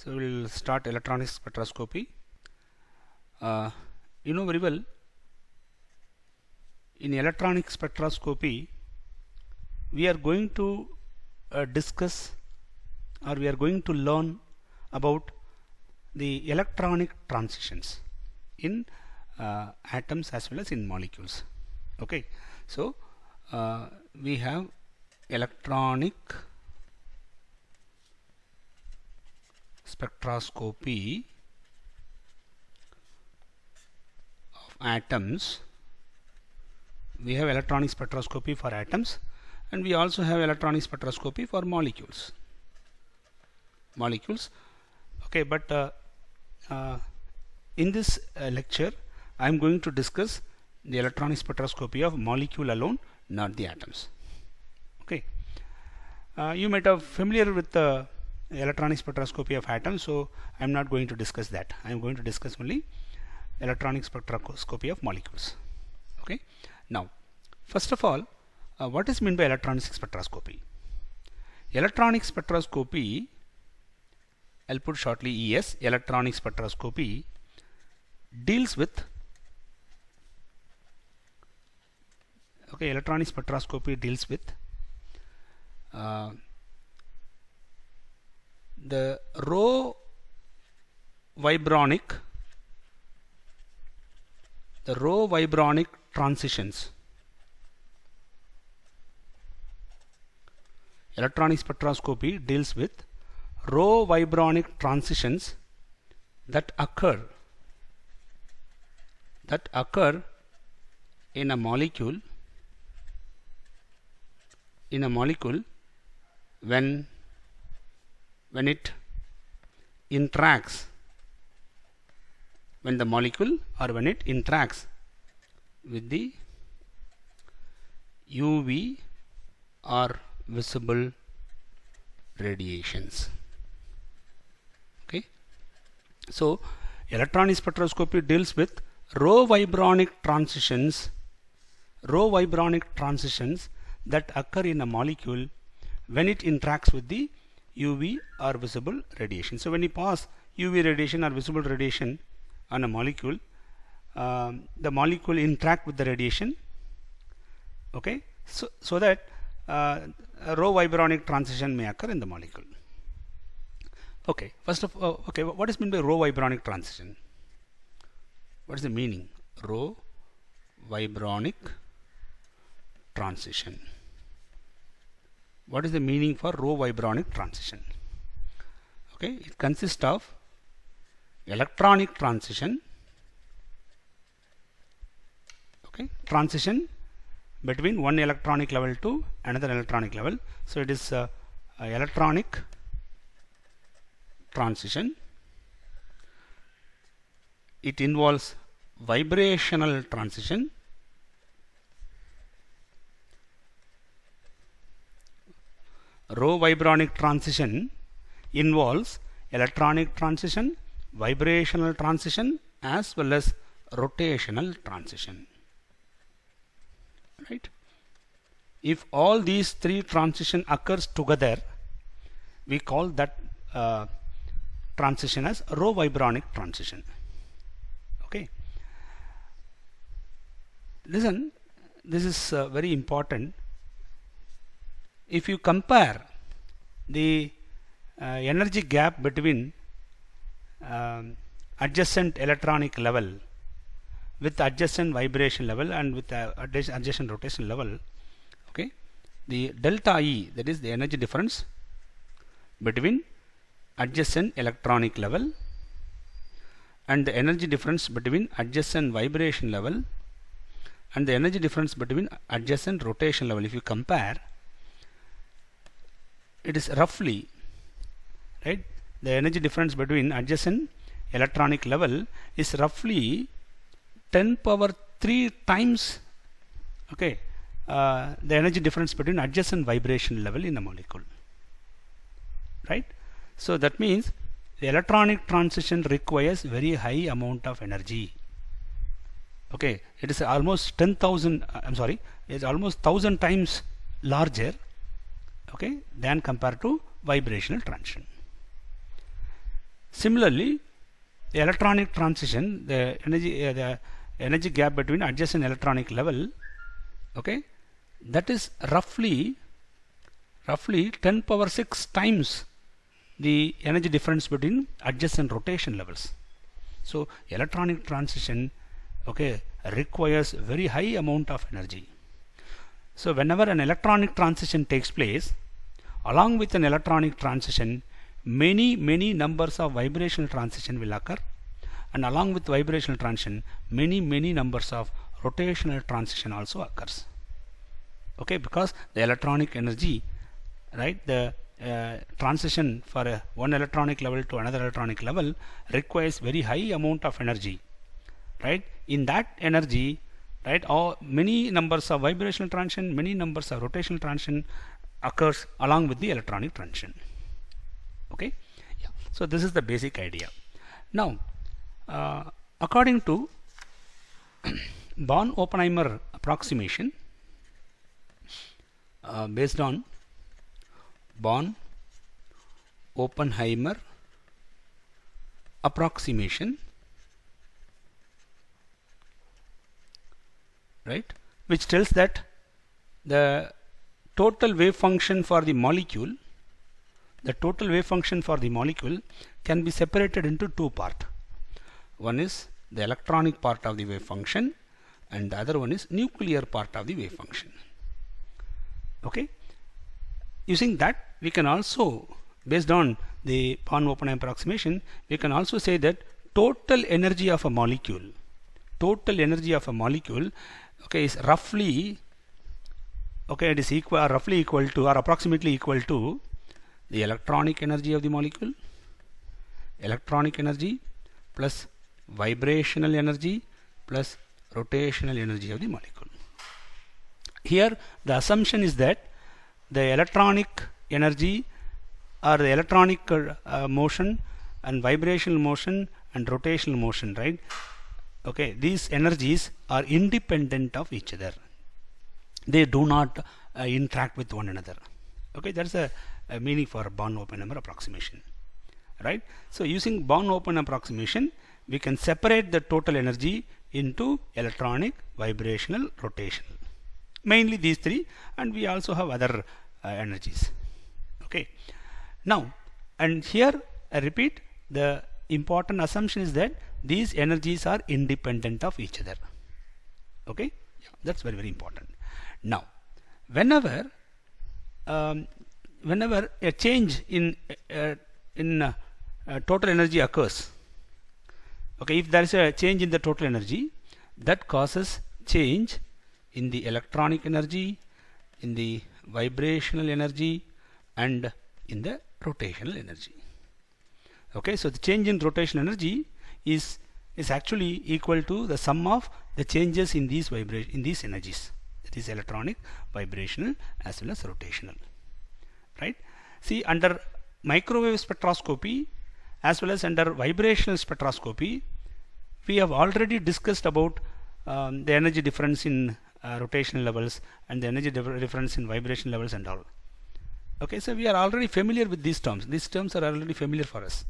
So we'll start electronic spectroscopy. You know very well, in electronic spectroscopy we are going to discuss, or we are going to learn about the electronic transitions in atoms as well as in molecules. Okay, so we have electronic spectroscopy of atoms. We have electronic spectroscopy for atoms, and we also have electronic spectroscopy for molecules. Okay, but in this lecture I am going to discuss the electronic spectroscopy of molecule alone, not the atoms. Okay, you might have familiar with the electronic spectroscopy of atoms, so I am not going to discuss that. I am going to discuss only electronic spectroscopy of molecules. Okay, now first of all, what is meant by electronic spectroscopy? Electronic spectroscopy, I'll put shortly ES, electronic spectroscopy deals with electronic spectroscopy deals with the rho vibronic transitions. Electronic spectroscopy deals with rho vibronic transitions that occur in a molecule when it interacts, when the molecule or when it interacts with the UV or visible radiations. Okay, so electronic spectroscopy deals with rho vibronic transitions that occur in a molecule when it interacts with the UV or visible radiation. So when you pass UV radiation or visible radiation on a molecule, the molecule interact with the radiation. Okay, so that a rho vibronic transition may occur in the molecule. Okay, first of all, what is meant by rho vibronic transition? What is the meaning? Rho vibronic transition. What is the meaning for rho vibronic transition? Okay, it consists of electronic transition. Okay, transition between one electronic level to another electronic level. So it is a electronic transition. It involves vibrational transition. Rho vibronic transition involves electronic transition, vibrational transition, as well as rotational transition. Right? If all these three transition occurs together, we call that transition as rho vibronic transition. Okay. Listen, this is very important. If you compare the energy gap between adjacent electronic level with adjacent vibration level and with adjacent rotation level, okay, the delta E, that is the energy difference between adjacent electronic level and the energy difference between adjacent vibration level and the energy difference between adjacent rotation level, if you compare, it is roughly, right, the energy difference between adjacent electronic level is roughly 10 power 3 times, okay, the energy difference between adjacent vibration level in a molecule, right? So that means the electronic transition requires very high amount of energy. Okay, it is almost 10,000, it's almost 1,000 times larger, okay, than compared to vibrational transition. Similarly, the electronic transition, the energy gap between adjacent electronic level, okay, that is roughly 10 power 6 times the energy difference between adjacent rotation levels. So electronic transition, okay, requires very high amount of energy. So whenever an electronic transition takes place, along with an electronic transition, many numbers of vibrational transition will occur, and along with vibrational transition, many numbers of rotational transition also occurs. Okay, because the electronic energy, right, the transition for one electronic level to another electronic level requires very high amount of energy, right? In that energy, right, many numbers of vibrational transition, many numbers of rotational transition occurs along with the electronic transition. Okay, yeah. So this is the basic idea. Now, according to Born-Oppenheimer approximation, based on Born-Oppenheimer approximation, right, which tells that the total wave function for the molecule, can be separated into two parts. One is the electronic part of the wave function, and the other one is nuclear part of the wave function. Okay, using that, we can also, based on the Born-Oppenheimer approximation, we can also say that total energy of a molecule, okay, is roughly, okay, it is equal or roughly equal to or approximately equal to the electronic energy of the molecule, plus vibrational energy plus rotational energy of the molecule. Here the assumption is that the electronic energy or the electronic motion and vibrational motion and rotational motion, right? Okay, these energies are independent of each other. They do not interact with one another. Okay, that's a meaning for Born-Oppenheimer approximation, right? So using Born-Oppenheimer approximation, we can separate the total energy into electronic, vibrational, rotational. Mainly these three, and we also have other energies. Okay. Now, and here I repeat, the important assumption is that these energies are independent of each other. Okay, yeah, that's very important. Now, whenever a change in total energy occurs, okay, if there is a change in the total energy, that causes change in the electronic energy, in the vibrational energy, and in the rotational energy. Okay, so the change in rotational energy is actually equal to the sum of the changes in these energies, that is electronic, vibrational as well as rotational, right? See, under microwave spectroscopy as well as under vibrational spectroscopy, we have already discussed about the energy difference in rotational levels and the energy difference in vibration levels and all. Okay, so we are already familiar with these terms. These terms are already familiar for us.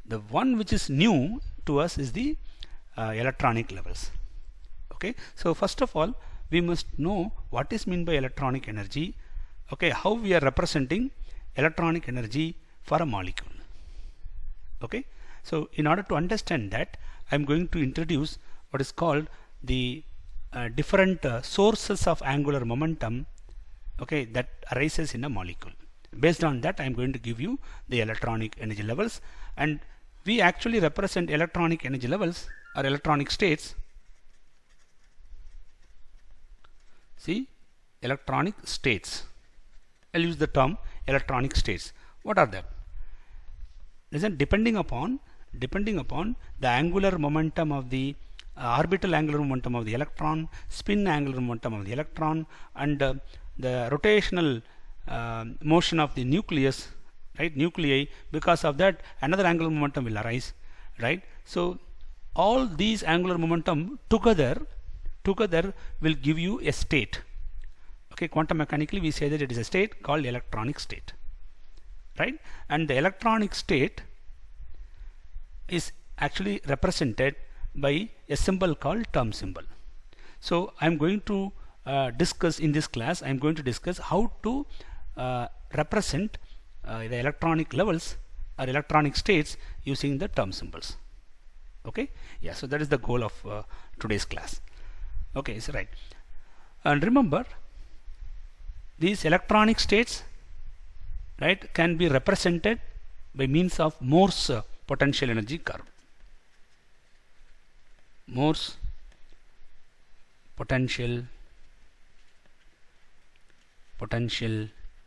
The one which is new to us is the electronic levels. Okay, so first of all, we must know what is meant by electronic energy. Okay, how we are representing electronic energy for a molecule. Okay, so in order to understand that, I am going to introduce what is called the different sources of angular momentum, okay, that arises in a molecule. Based on that, I am going to give you the electronic energy levels, and we actually represent electronic energy levels or electronic states. See, electronic states. I'll use the term electronic states. What are they? Listen, depending upon the angular momentum of the orbital angular momentum of the electron, spin angular momentum of the electron, and the rotational motion of the nucleus, right, nuclei, because of that another angular momentum will arise, right? So all these angular momentum together will give you a state. Okay, quantum mechanically we say that it is a state called electronic state, right? And the electronic state is actually represented by a symbol called term symbol. So I'm going to discuss in this class, I'm going to discuss how to represent the electronic levels or electronic states using the term symbols. Okay, yeah, so that is the goal of today's class. Okay, so right, and remember these electronic states, right, can be represented by means of Morse potential energy curve. Morse potential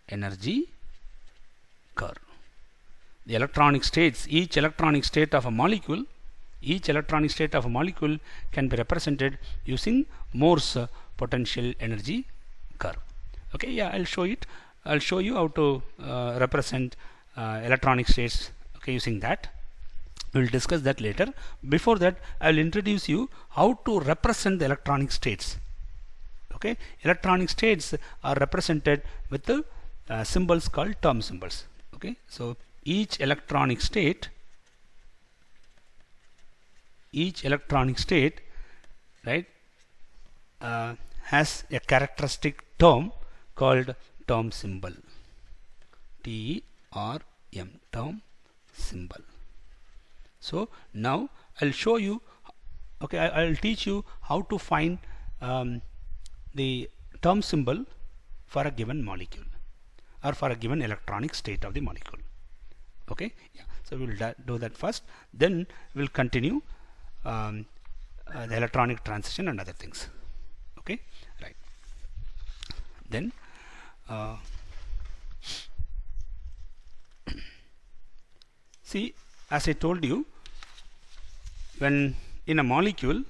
energy curve. The electronic states, each electronic state of a molecule can be represented using Morse potential energy curve. Okay, yeah, I'll show you how to represent electronic states, okay, using that. We'll discuss that later. Before that, I will introduce you how to represent the electronic states. Okay, electronic states are represented with the symbols called term symbols. Okay, so each electronic state, right, has a characteristic term called term symbol. TRM, term symbol. So now I'll show you, okay, I'll teach you how to find the term symbol for a given molecule or for a given electronic state of the molecule. Okay, yeah, so we'll do that first, then we'll continue the electronic transition and other things. Okay, right, then see, as I told you, when in a molecule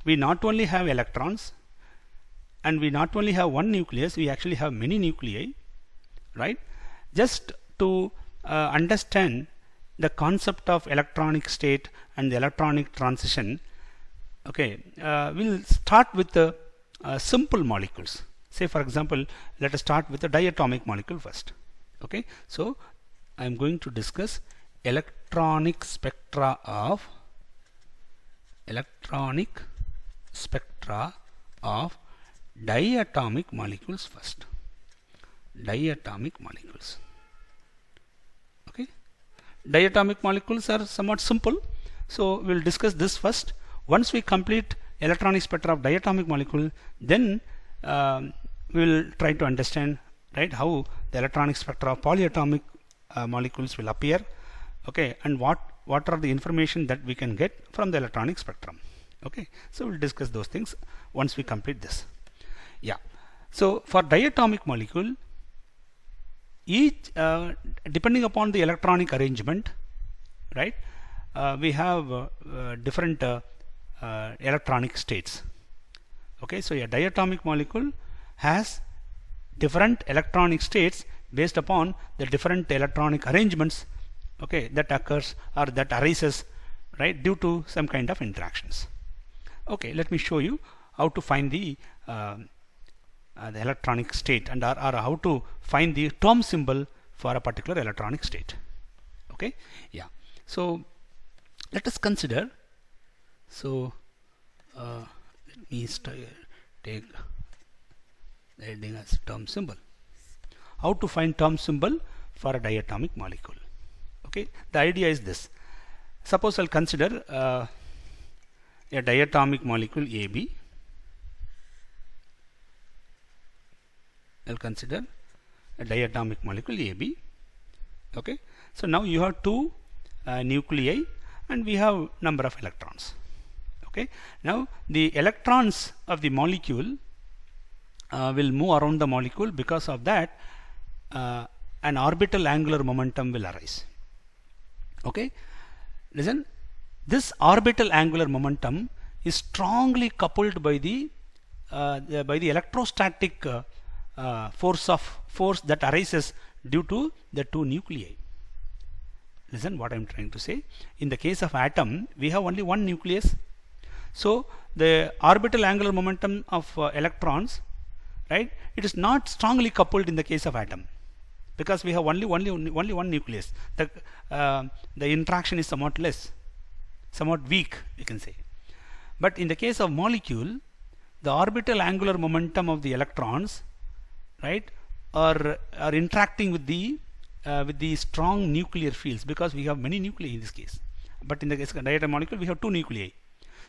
we not only have electrons and we not only have one nucleus, we actually have many nuclei, right? Just to understand the concept of electronic state and the electronic transition, okay, we'll start with the simple molecules. Say for example, let us start with the diatomic molecule first. Okay, so I am going to discuss electronic spectra of diatomic molecules first. Diatomic molecules. Okay, diatomic molecules are somewhat simple, so we'll discuss this first. Once we complete electronic spectra of diatomic molecule, then we'll try to understand, right, how the electronic spectra of polyatomic molecules will appear, okay, and what are the information that we can get from the electronic spectrum. Okay, so we'll discuss those things once we complete this. Yeah, so for diatomic molecule, each depending upon the electronic arrangement, right, we have different electronic states. Okay, so a diatomic molecule has different electronic states based upon the different electronic arrangements, okay, that occurs or that arises, right, due to some kind of interactions. Okay, let me show you how to find the electronic state and or how to find the term symbol for a particular electronic state. Okay, yeah, so let us consider, so let me take the heading as term symbol. How to find term symbol for a diatomic molecule. Okay, the idea is this. Suppose I'll consider a diatomic molecule AB. I'll consider a diatomic molecule AB. Okay, so now you have two nuclei and we have number of electrons. Okay, now the electrons of the molecule will move around the molecule. Because of that, an orbital angular momentum will arise. Okay, listen, this orbital angular momentum is strongly coupled by the electrostatic force that arises due to the two nuclei. Listen what I am trying to say. In the case of atom, we have only one nucleus, so the orbital angular momentum of electrons, right, it is not strongly coupled in the case of atom. because we have only one nucleus. The interaction is somewhat less, somewhat weak, we can say. But in the case of molecule, the orbital angular momentum of the electrons, right, are interacting with the strong nuclear fields, because we have many nuclei in this case. But in the case of diatom molecule, we have two nuclei.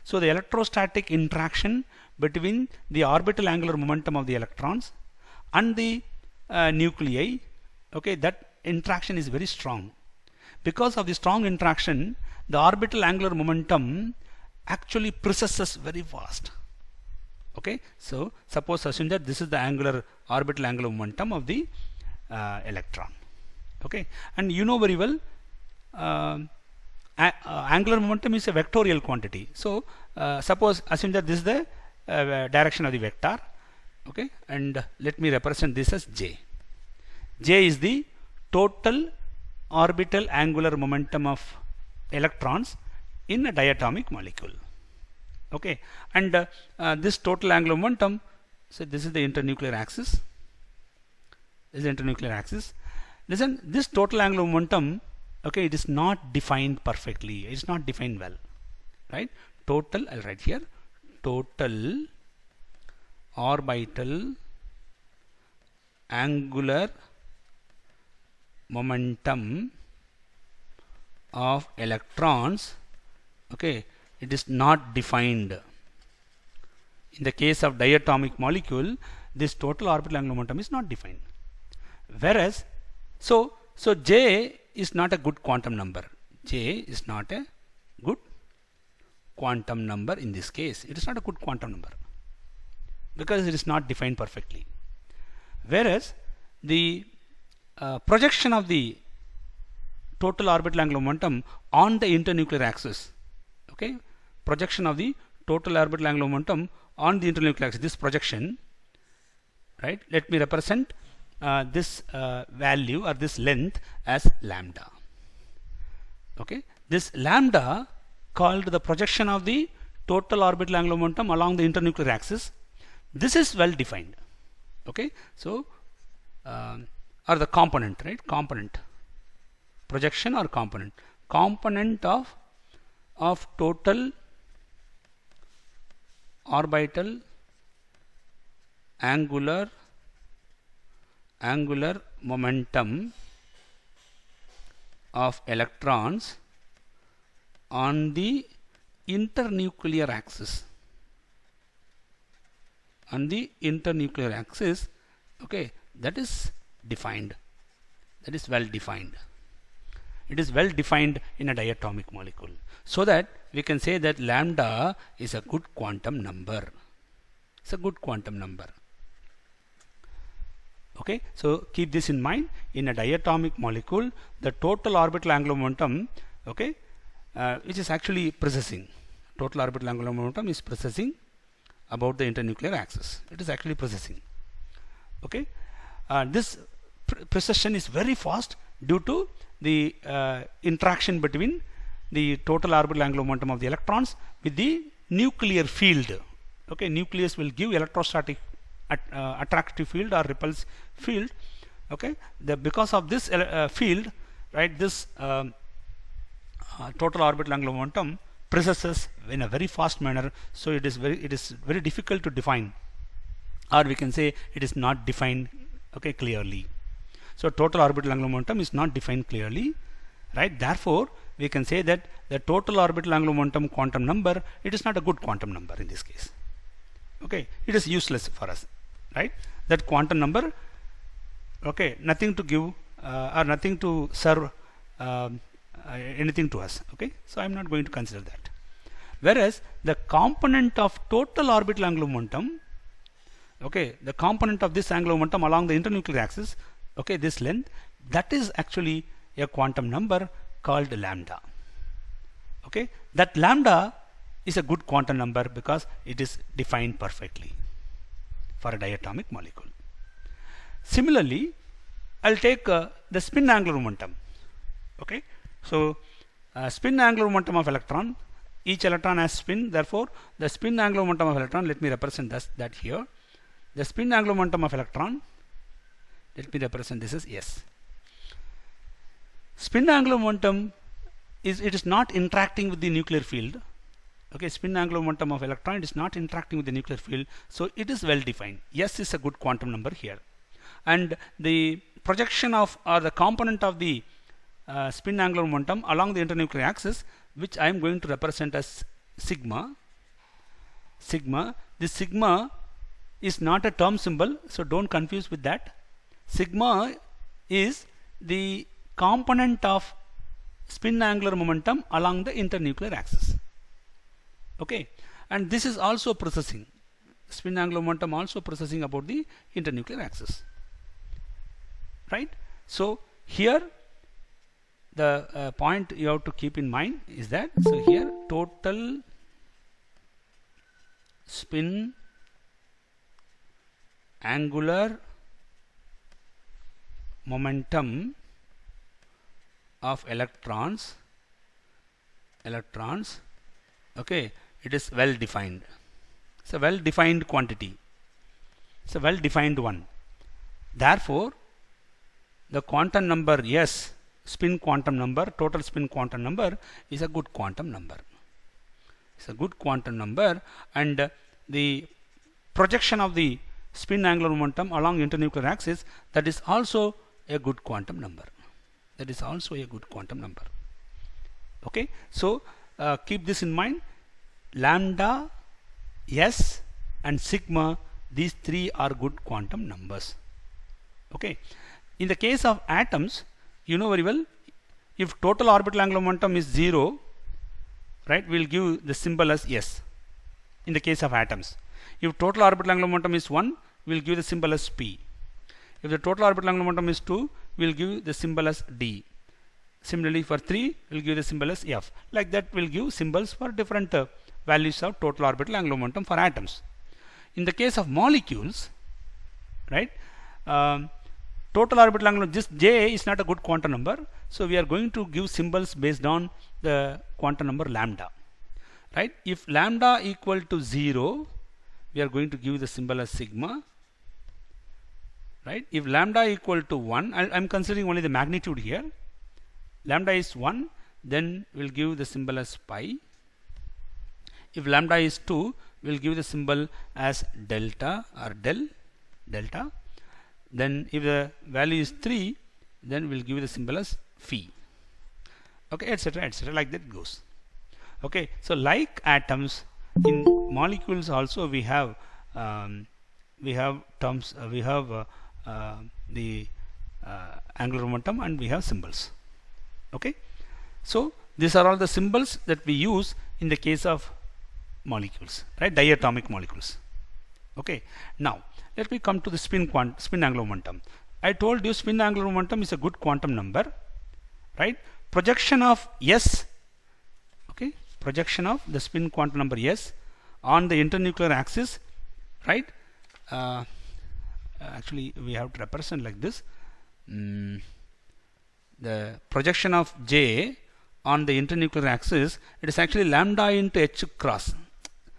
So the electrostatic interaction between the orbital angular momentum of the electrons and the nuclei, okay, that interaction is very strong. Because of the strong interaction, the orbital angular momentum actually precesses very fast. Okay, so suppose assume that this is the orbital angular momentum of the electron. Okay, and you know very well, angular momentum is a vectorial quantity. So suppose assume that this is the direction of the vector. Okay, and let me represent this as J. J is the total orbital angular momentum of electrons in a diatomic molecule. Okay, and this total angular momentum, so this is the internuclear axis. This is the internuclear axis. Listen, this total angular momentum, okay, it is not defined perfectly. It is not defined well, right? Total, I'll write here, total orbital angular momentum of electrons, okay, it is not defined. In the case of diatomic molecule, this total orbital angular momentum is not defined. Whereas, so J is not a good quantum number. J is not a good quantum number in this case. It is not a good quantum number because it is not defined perfectly. Whereas the projection of the total orbital angular momentum on the internuclear axis, okay, projection of the total orbital angular momentum on the internuclear axis, this projection, right, let me represent this value or this length as lambda. Okay, this lambda, called the projection of the total orbital angular momentum along the internuclear axis, this is well defined. Okay, so or the component, right, component, projection or component of total orbital angular momentum of electrons on the internuclear axis. On the internuclear axis, okay, that is defined. That is well defined. It is well defined in a diatomic molecule, so that we can say that lambda is a good quantum number. It's a good quantum number. Okay, so keep this in mind. In a diatomic molecule, the total orbital angular momentum, okay, which is actually precessing. Total orbital angular momentum is precessing about the internuclear axis. It is actually precessing. Okay, this precession is very fast due to the interaction between the total orbital angular momentum of the electrons with the nuclear field. Okay, nucleus will give electrostatic attractive field or repulsive field. Okay, because of this field, right, this total orbital angular momentum precesses in a very fast manner, so it is very difficult to define, or we can say it is not defined, okay, clearly. So total orbital angular momentum is not defined clearly, right? Therefore we can say that the total orbital angular momentum quantum number, it is not a good quantum number in this case. Okay, it is useless for us, right? That quantum number, okay, nothing to give or nothing to serve anything to us. Okay, so I am not going to consider that. Whereas the component of total orbital angular momentum, okay, the component of this angular momentum along the internuclear axis, okay, this length, that is actually a quantum number called lambda. Okay, that lambda is a good quantum number because it is defined perfectly for a diatomic molecule. Similarly, I'll take the spin angular momentum. Okay, so spin angular momentum of electron, each electron has spin, therefore the spin angular momentum of electron, let me represent that here. The spin angular momentum of electron, let me represent this as S. spin angular momentum is not interacting with the nuclear field. Okay, spin angular momentum of electron is not interacting with the nuclear field, so it is well defined. S is a good quantum number here, and the projection of or the component of the spin angular momentum along the internuclear axis, which I am going to represent as sigma. This sigma is not a term symbol, so don't confuse with that. Sigma is the component of spin angular momentum along the internuclear axis. Okay, and this is also processing, spin angular momentum also processing about the internuclear axis, right? So here the point you have to keep in mind is that, so here total spin angular momentum of electrons, okay, it is well defined. It's a well defined quantity, it's a well defined one. Therefore the quantum number S, spin quantum number, total spin quantum number, is a good quantum number. It's a good quantum number, and the projection of the spin angular momentum along internuclear axis, that is also a good quantum number. That is also a good quantum number. Okay, so keep this in mind. Lambda, S and sigma, these three are good quantum numbers. Okay, in the case of atoms, you know very well, if total orbital angular momentum is 0, right, we will give the symbol as S in the case of atoms. If total orbital angular momentum is 1, we will give the symbol as P. If the total orbital angular momentum is 2, we will give the symbol as D. Similarly for 3, we will give the symbol as F. Like that we will give symbols for different values of total orbital angular momentum for atoms. In the case of molecules, right, total orbital angular, this J is not a good quantum number, so we are going to give symbols based on the quantum number lambda, right? If lambda equal to 0, we are going to give the symbol as sigma, right? If lambda equal to 1, I am considering only the magnitude here. Lambda is 1, then we will give the symbol as pi. If lambda is 2, we will give the symbol as delta or delta. Then if the value is 3, then we will give the symbol as phi. Okay, etc., like that goes. Okay, so like atoms, in molecules also we have terms, we have the angular momentum, and we have symbols. Okay, so these are all the symbols that we use in the case of molecules, right, diatomic molecules. Okay, now let me come to the spin angular momentum. I told you spin angular momentum is a good quantum number, right? Projection of S, okay, projection of the spin quantum number S on the internuclear axis, right? Actually we have to represent like this. The projection of J on the internuclear axis, it is actually lambda into H cross.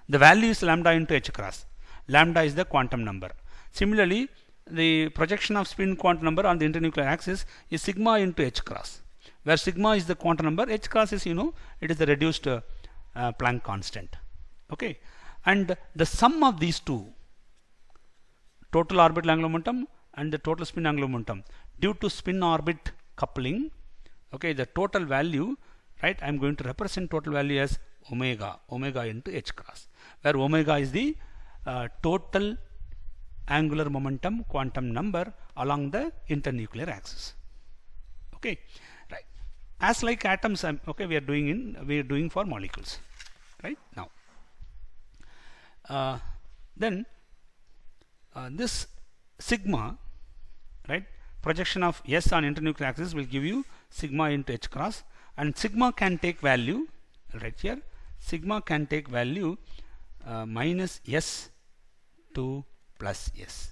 The value is lambda into H cross. Lambda is the quantum number. Similarly, the projection of spin quantum number on the internuclear axis is sigma into H cross, where sigma is the quantum number, H cross is, you know, it is the reduced Planck constant. Okay, and the sum of these two, total orbital angular momentum and the total spin angular momentum, due to spin orbit coupling, okay, the total value, right, I am going to represent total value as omega into H cross, where omega is the total angular momentum quantum number along the internuclear axis. Okay, right, as like atoms, okay, we are doing for molecules, right? Now then this sigma, right, projection of S on internuclear axis will give you sigma into H cross, and sigma can take value, right here, sigma can take value minus S to plus S.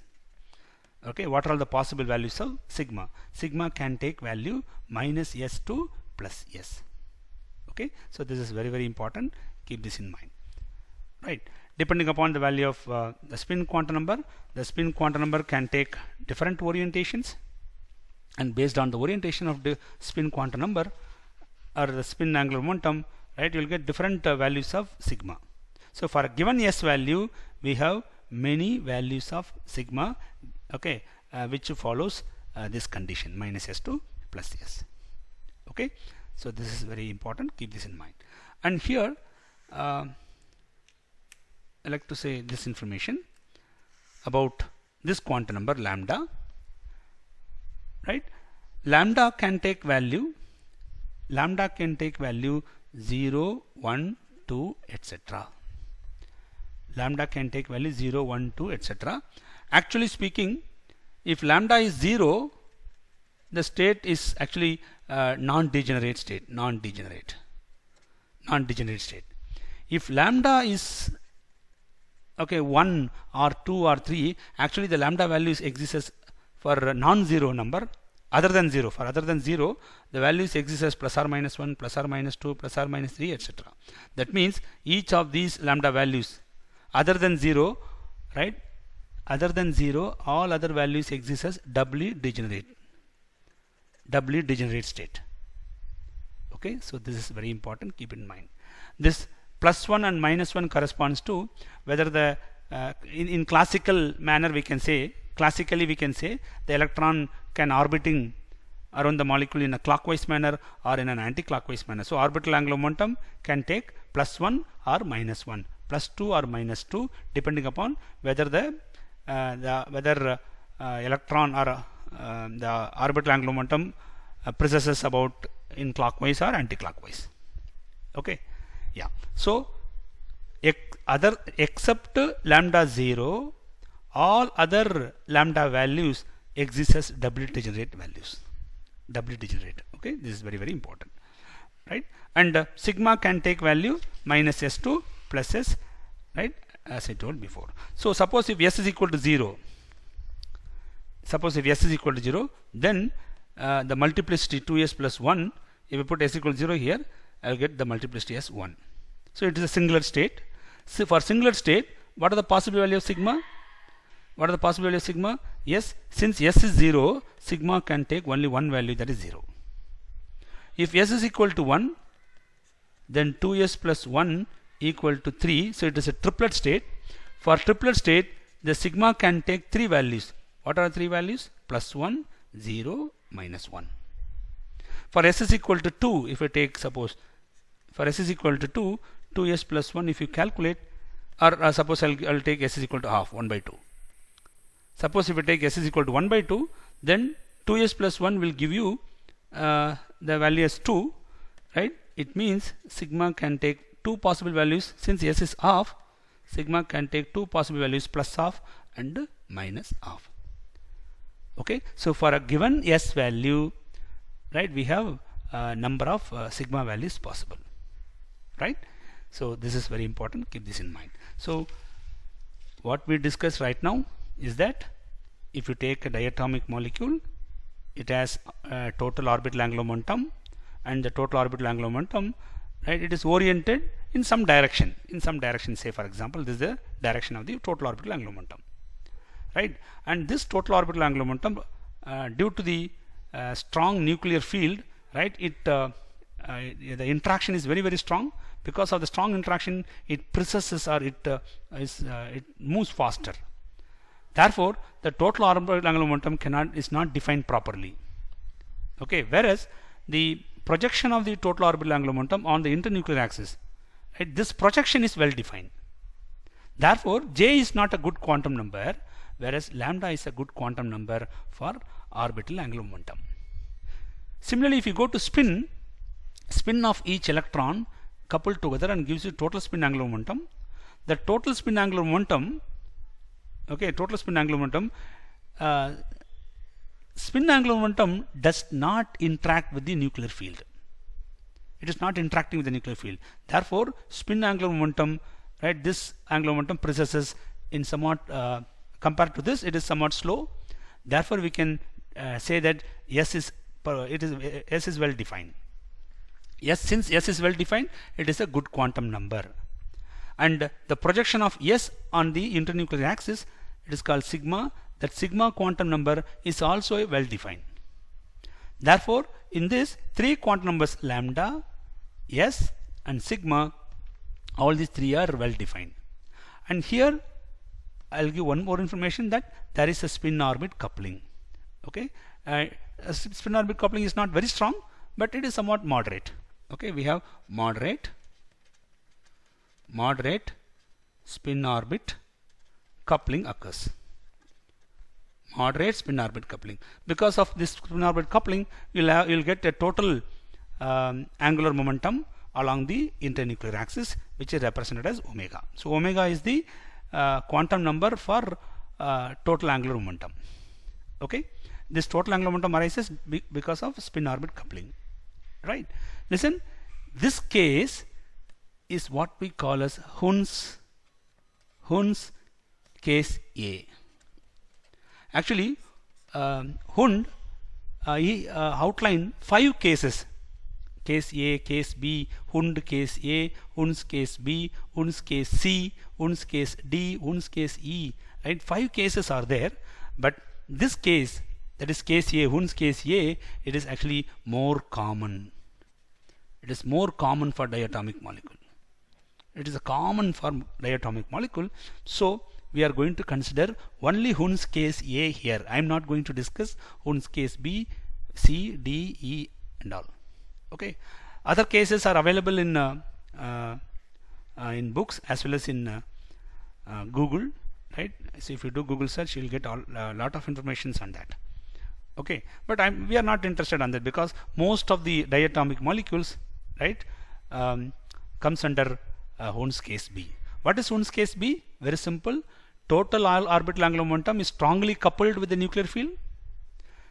Okay, what are all the possible values of sigma? Sigma can take value minus S to plus S. Okay, so this is very, very important. Keep this in mind, right? Depending upon the value of the spin quantum number, the spin quantum number can take different orientations. and based on the orientation of the spin quantum number or the spin angular momentum, right, you will get different values of sigma. So for a given s value, we have many values of sigma, okay, which follows this condition minus s2 plus s. Okay, so this is very important, keep this in mind. And here I like to say this information about this quantum number lambda, right? Lambda can take value 0, 1, 2, etc. Lambda can take value 0, 1, 2, etc. Actually speaking, if lambda is 0, the state is actually non-degenerate state. If lambda is 1 or 2 or 3, actually the lambda values exists for a non-zero number other than 0. For other than 0, the values exist as plus or minus 1, plus or minus 2, plus or minus 3, etc. That means each of these lambda values other than 0, right? Other than 0, all other values exist as doubly degenerate state. Okay, so this is very important, keep in mind. This plus 1 and minus 1 corresponds to whether the in classical manner classically we can say the electron can orbiting around the molecule in a clockwise manner or in an anti-clockwise manner. So orbital angular momentum can take plus 1 or minus 1, plus 2 or minus 2, depending upon whether the electron or the orbital angular momentum precesses about in clockwise or anti-clockwise. Okay, yeah. So except lambda 0, all other lambda values exist as doubly degenerate values. Okay, this is very, very important, right? And sigma can take value minus s2 plus s, right, as I told before. So suppose if s is equal to 0, then the multiplicity 2s plus 1, if we put s equal to 0 here, I will get the multiplicity as 1. So it is a singular state. So for singular state, what are the possible value of sigma? Yes, since s is 0, sigma can take only one value, that is 0. If s is equal to 1, then 2s plus 1 equal to 3. So it is a triplet state. For triplet state, the sigma can take 3 values. What are the 3 values? Plus 1, 0, minus 1. For s is equal to 2, if I take, suppose for s is equal to 2, 2s plus 1, if you calculate, or suppose I'll take s is equal to half, 1 by 2. Suppose if I take s is equal to 1 by 2, then 2s plus 1 will give you the value as 2, right? It means sigma can take 2 possible values. Since s is half, sigma can take 2 possible values, plus half and minus half. Okay, so for a given s value, right, we have a number of sigma values possible, right? So this is very important, keep this in mind. So what we discussed right now is that if you take a diatomic molecule, it has a total orbital angular momentum, and the total orbital angular momentum, right, it is oriented in some direction. Say for example, this is the direction of the total orbital angular momentum, right? And this total orbital angular momentum, due to the strong nuclear field, right, the interaction is very, very strong. Because of the strong interaction, it precesses or it moves faster. Therefore, the total orbital angular momentum is not defined properly. Okay, whereas the projection of the total orbital angular momentum on the internuclear axis, right, this projection is well defined. Therefore, J is not a good quantum number, whereas lambda is a good quantum number for orbital angular momentum. Similarly, if you go to spin of each electron coupled together and gives you total spin angular momentum. The total spin angular momentum, okay, spin angular momentum does not interact with the nuclear field. It is not interacting with the nuclear field. Therefore, spin angular momentum, right, this angular momentum precesses in somewhat compared to this, it is somewhat slow. Therefore, we can say that S is well defined. Yes, since S is well defined, it is a good quantum number. And the projection of S on the internuclear axis, it is called sigma. That sigma quantum number is also well defined. Therefore, in this three quantum numbers lambda, S and sigma, all these three are well defined. And here I'll give one more information, that there is a spin orbit coupling. Okay, spin orbit coupling is not very strong, but it is somewhat moderate. Okay, we have moderate spin orbit coupling occurs. Moderate spin orbit coupling. Because of this spin orbit coupling, you'll get a total angular momentum along the internuclear axis, which is represented as omega. So omega is the quantum number for total angular momentum. Okay, this total angular momentum arises because of spin orbit coupling. Right. Listen, this case is what we call as Hund's case A. Actually, Hund he outlined 5 cases: case A, case B, Hund case A, Hund's case B, Hund's case C, Hund's case D, Hund's case E. Right? 5 cases are there, but this case, that is case A, Hund's case A, it is actually more common. It is more common for diatomic molecule. It is a common for diatomic molecule. So we are going to consider only Hund's case A here. I am not going to discuss Hund's case B, C, D, E and all. Okay. Other cases are available in books as well as in Google. Right. So if you do Google search, you will get a lot of information on that. Okay. But we are not interested on that, because most of the diatomic molecules, right, comes under Hund's case B. What is Hund's case B? Very simple. Total orbital angular momentum is strongly coupled with the nuclear field.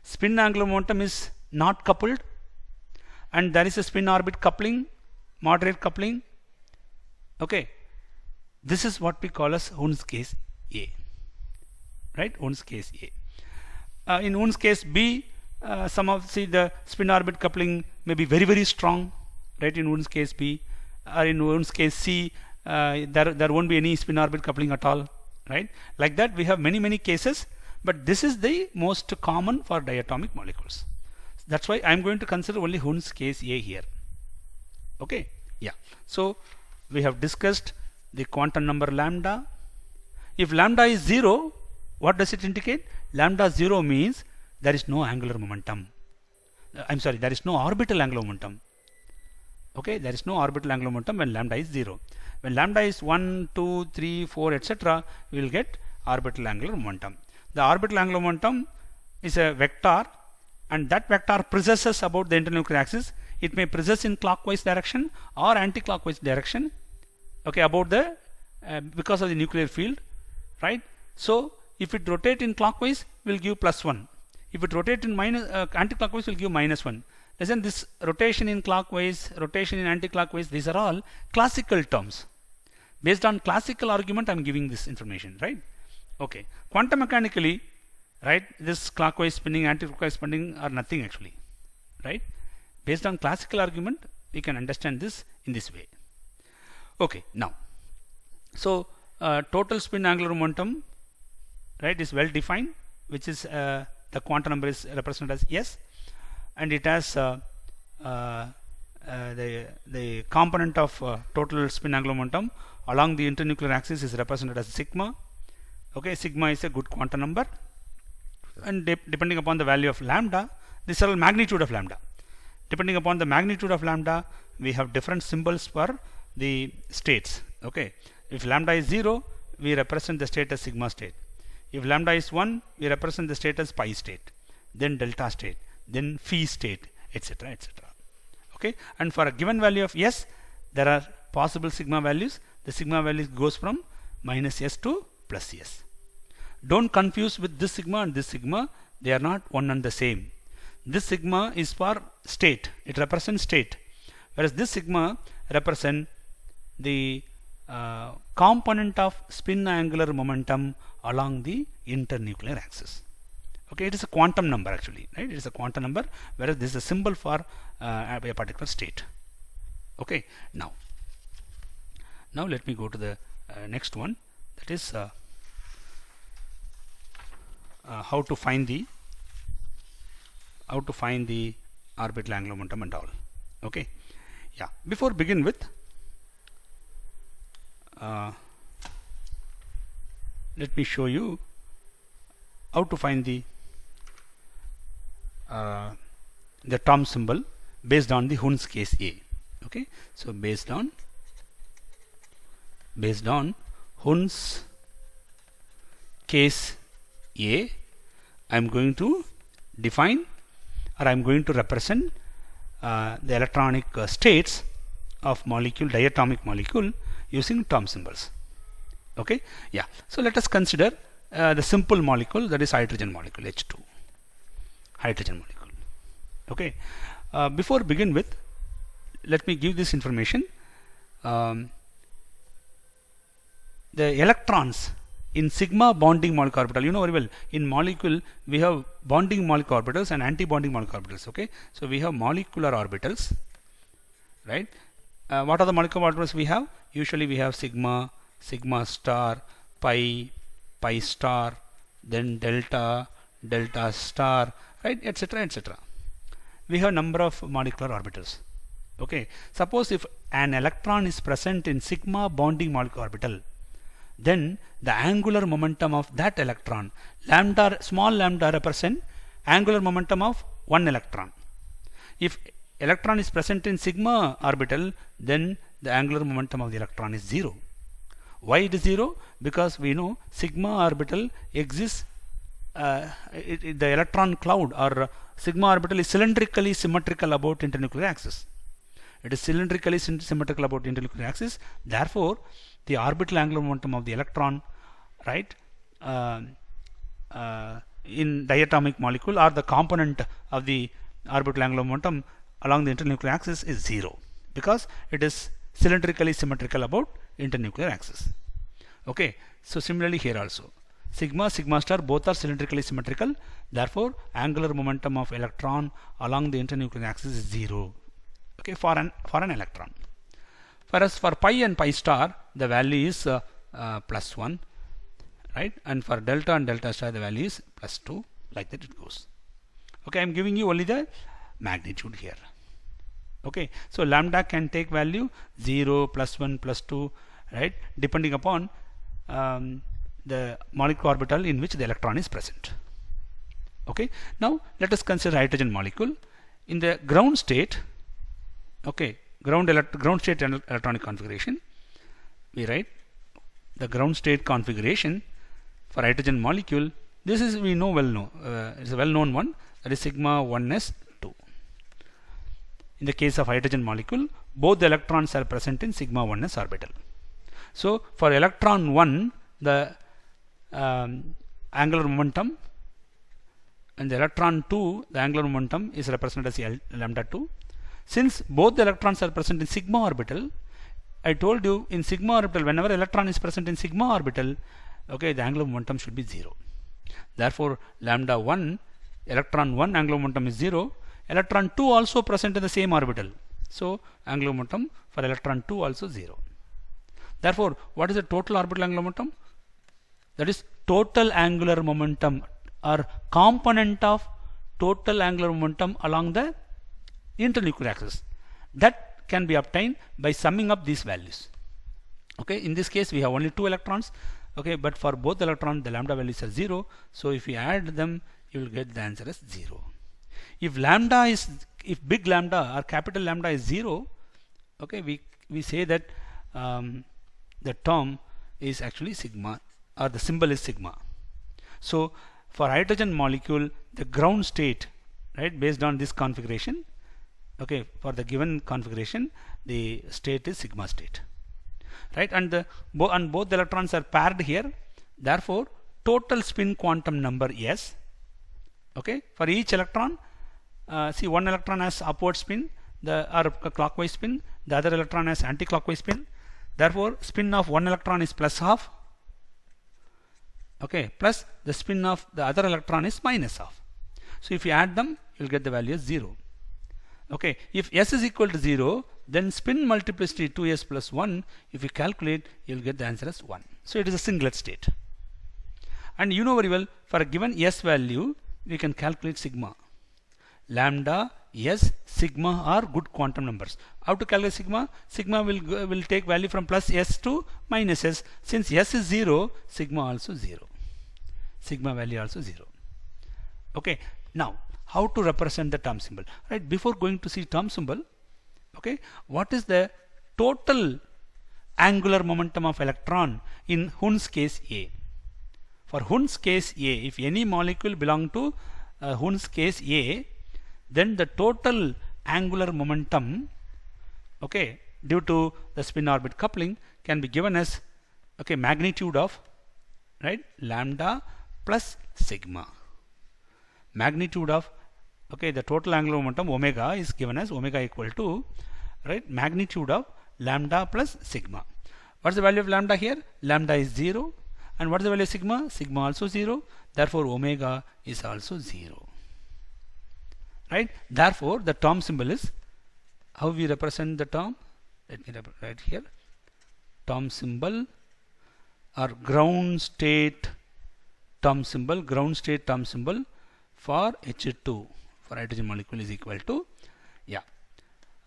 Spin angular momentum is not coupled, and there is a spin orbit coupling, moderate coupling. Okay, this is what we call as Hund's case A. Right, Hund's case A. In Hund's case B, the spin orbit coupling may be very, very strong. Right, in Hund's case B, or in Hund's case C, there won't be any spin orbit coupling at all. Right, like that we have many cases, but this is the most common for diatomic molecules. That's why I am going to consider only Hund's case A here. Okay, yeah. So we have discussed the quantum number lambda. If lambda is 0, what does it indicate? Lambda 0 means there is no angular momentum. There is no orbital angular momentum. Okay, there is no orbital angular momentum when lambda is 0. When lambda is 1, 2, 3, 4, etc., we will get orbital angular momentum. The orbital angular momentum is a vector, and that vector precesses about the internuclear axis. It may precess in clockwise direction or anti-clockwise direction. Okay, about the because of the nuclear field, right? So if it rotates in clockwise, will give +1. If it rotates in anti-clockwise, will give -1. Listen, this rotation in clockwise, rotation in anti-clockwise, these are all classical terms. Based on classical argument, I am giving this information, right? Okay. Quantum mechanically, right, this clockwise spinning, anti-clockwise spinning are nothing actually, right? Based on classical argument, we can understand this in this way. Okay, now, so total spin angular momentum, right, is well defined, which is the quantum number is represented as S, and it has the component of total spin angular momentum along the internuclear axis is represented as sigma. Okay, sigma is a good quantum number, and depending upon the value of lambda, this is all magnitude of lambda. Depending upon the magnitude of lambda, we have different symbols for the states. Okay, if lambda is 0, we represent the state as sigma state. If lambda is 1, we represent the state as pi state, then delta state, then phi state, etc., etc. Okay, and for a given value of S, there are possible sigma values. The sigma value goes from -S to +S. Don't confuse with this sigma and this sigma. They are not one and the same. This sigma is for state. It represents state, whereas this sigma represents the component of spin angular momentum along the internuclear axis. Okay, it is a quantum number actually, right? It is a quantum number, whereas this is a symbol for a particular state. Okay, now let me go to the next one, that is how to find the how to find the orbital angular momentum and all. Okay, yeah, before begin with let me show you how to find the Thom symbol based on the Hund's case A. Okay, so based on Hund's case A, I am going to define, or I am going to represent the electronic states of diatomic molecule using Thom symbols. Okay, yeah, so let us consider the simple molecule, that is hydrogen molecule, H2, hydrogen molecule. Okay, before begin with, let me give this information. The electrons in sigma bonding molecular orbital, you know very well, in molecule we have bonding molecular orbitals and anti-bonding molecular orbitals. Okay, so we have molecular orbitals, right? What are the molecular orbitals we have? Usually we have sigma, sigma star, pi, pi star, then delta, delta star, right, etc., etc. We have number of molecular orbitals. Okay, suppose if an electron is present in sigma bonding molecular orbital, then the angular momentum of that electron, lambda, small lambda, represent angular momentum of one electron. If electron is present in sigma orbital, then the angular momentum of the electron is 0. Why it is 0? Because we know sigma orbital exists, the electron cloud or sigma orbital is cylindrically symmetrical about internuclear axis. It is cylindrically symmetrical about internuclear axis. Therefore, the orbital angular momentum of the electron, right, in diatomic molecule, or the component of the orbital angular momentum along the internuclear axis is 0, because it is cylindrically symmetrical about internuclear axis. Okay, so similarly here also, sigma, sigma star, both are cylindrically symmetrical. Therefore, angular momentum of electron along the internuclear axis is 0. Okay, for an electron. Whereas for pi and pi star, the value is +1, right? And for delta and delta star, the value is +2. Like that it goes. Okay, I am giving you only the magnitude here. Okay, so lambda can take value 0, +1, +2, right, depending upon the molecular orbital in which the electron is present. Okay, now let us consider hydrogen molecule. In the ground state, okay, ground state electronic configuration, we write the ground state configuration for hydrogen molecule. This is, we know it's a well known one, that is sigma 1s 2. In the case of hydrogen molecule, both the electrons are present in sigma 1s orbital. So for electron 1, the angular momentum, and the electron 2, the angular momentum is represented as lambda 2. Since both the electrons are present in sigma orbital, I told you in sigma orbital, whenever electron is present in sigma orbital, okay, the angular momentum should be 0. Therefore, lambda 1, electron 1 angular momentum is 0. Electron 2 also present in the same orbital. So, angular momentum for electron 2 also 0. Therefore, what is the total orbital angular momentum? That is total angular momentum, or component of total angular momentum along the internuclear axis. That can be obtained by summing up these values. Okay, in this case we have only 2 electrons. Okay, but for both electrons the lambda values are 0. So if you add them, you will get the answer as 0. If big lambda or capital lambda is 0, okay, we say that the term is actually sigma, or the symbol is sigma. So for hydrogen molecule, the ground state, right, based on this configuration, okay, for the given configuration, the state is sigma state, right, and both the electrons are paired here. Therefore, total spin quantum number S, okay, for each electron, see, one electron has upward spin, or clockwise spin, the other electron has anti-clockwise spin. Therefore, spin of one electron is +12, okay, plus the spin of the other electron is -12. So if you add them, you will get the value as 0. Okay, if S is equal to 0, then spin multiplicity 2s plus 1, if you calculate, you will get the answer as 1. So it is a singlet state. And you know very well, for a given S value, we can calculate sigma. lambda, S, sigma are good quantum numbers. How to calculate sigma? Sigma will take value from plus S to minus S. Since S is 0, sigma also 0. Sigma value also 0. Okay. Now, how to represent the term symbol? Right. Before going to see term symbol, okay, what is the total angular momentum of electron in Hund's case A? For Hund's case A, if any molecule belong to Hund's case A, then the total angular momentum, okay, due to the spin orbit coupling can be given as, okay, magnitude of, right, lambda plus sigma. Magnitude of, okay, the total angular momentum omega is given as omega equal to, right, magnitude of lambda plus sigma. What's the value of lambda here? Lambda is 0. And what is the value of sigma? Sigma also 0. Therefore, omega is also 0. Right? Therefore, the term symbol is, how we represent the term? Let me write here. Term symbol or ground state term symbol. Ground state term symbol for H2 for hydrogen molecule is equal to, yeah.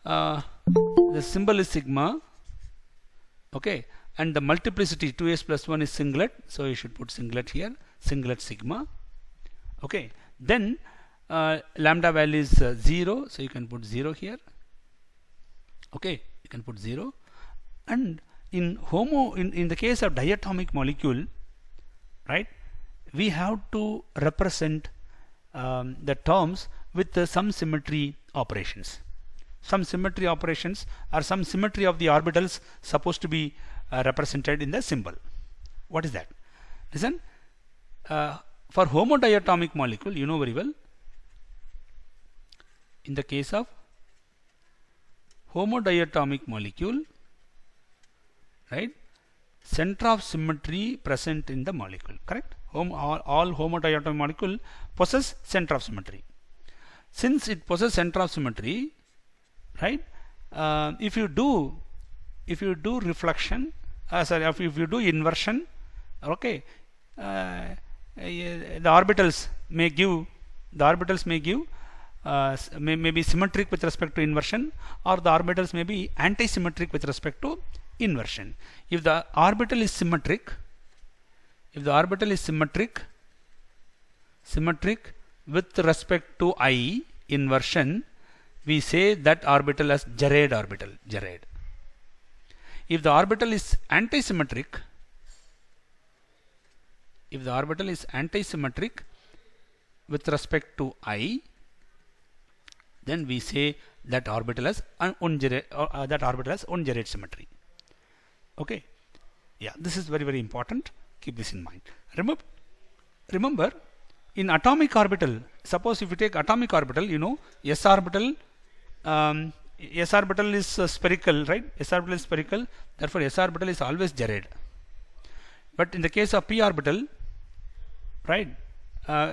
The symbol is sigma. Okay. And the multiplicity 2s plus 1 is singlet, so you should put singlet here, singlet sigma. Okay, then lambda value is 0, so you can put 0 here. Okay, you can put 0. And in the case of diatomic molecule, right, we have to represent the terms with some symmetry operations. Some symmetry operations or some symmetry of the orbitals supposed to be represented in the symbol. What is that? Listen, for homodiatomic molecule, you know very well, in the case of homodiatomic molecule, right, center of symmetry present in the molecule, correct? All homodiatomic molecule possess center of symmetry. Since it possesses center of symmetry, right, if you do reflection, if you do inversion, okay, the orbitals may give may be symmetric with respect to inversion, or the orbitals may be anti-symmetric with respect to inversion. If the orbital is symmetric, symmetric with respect to I inversion, we say that orbital as Gerard orbital, Gerard. If the orbital is anti-symmetric, with respect to I, then we say that orbital has ungerade symmetry. Okay, yeah, this is very, very important. Keep this in mind. Remember, in atomic orbital, suppose if you take atomic orbital, you know, s orbital is spherical, right? S orbital is spherical, therefore s orbital is always Gerard. But in the case of p orbital, right,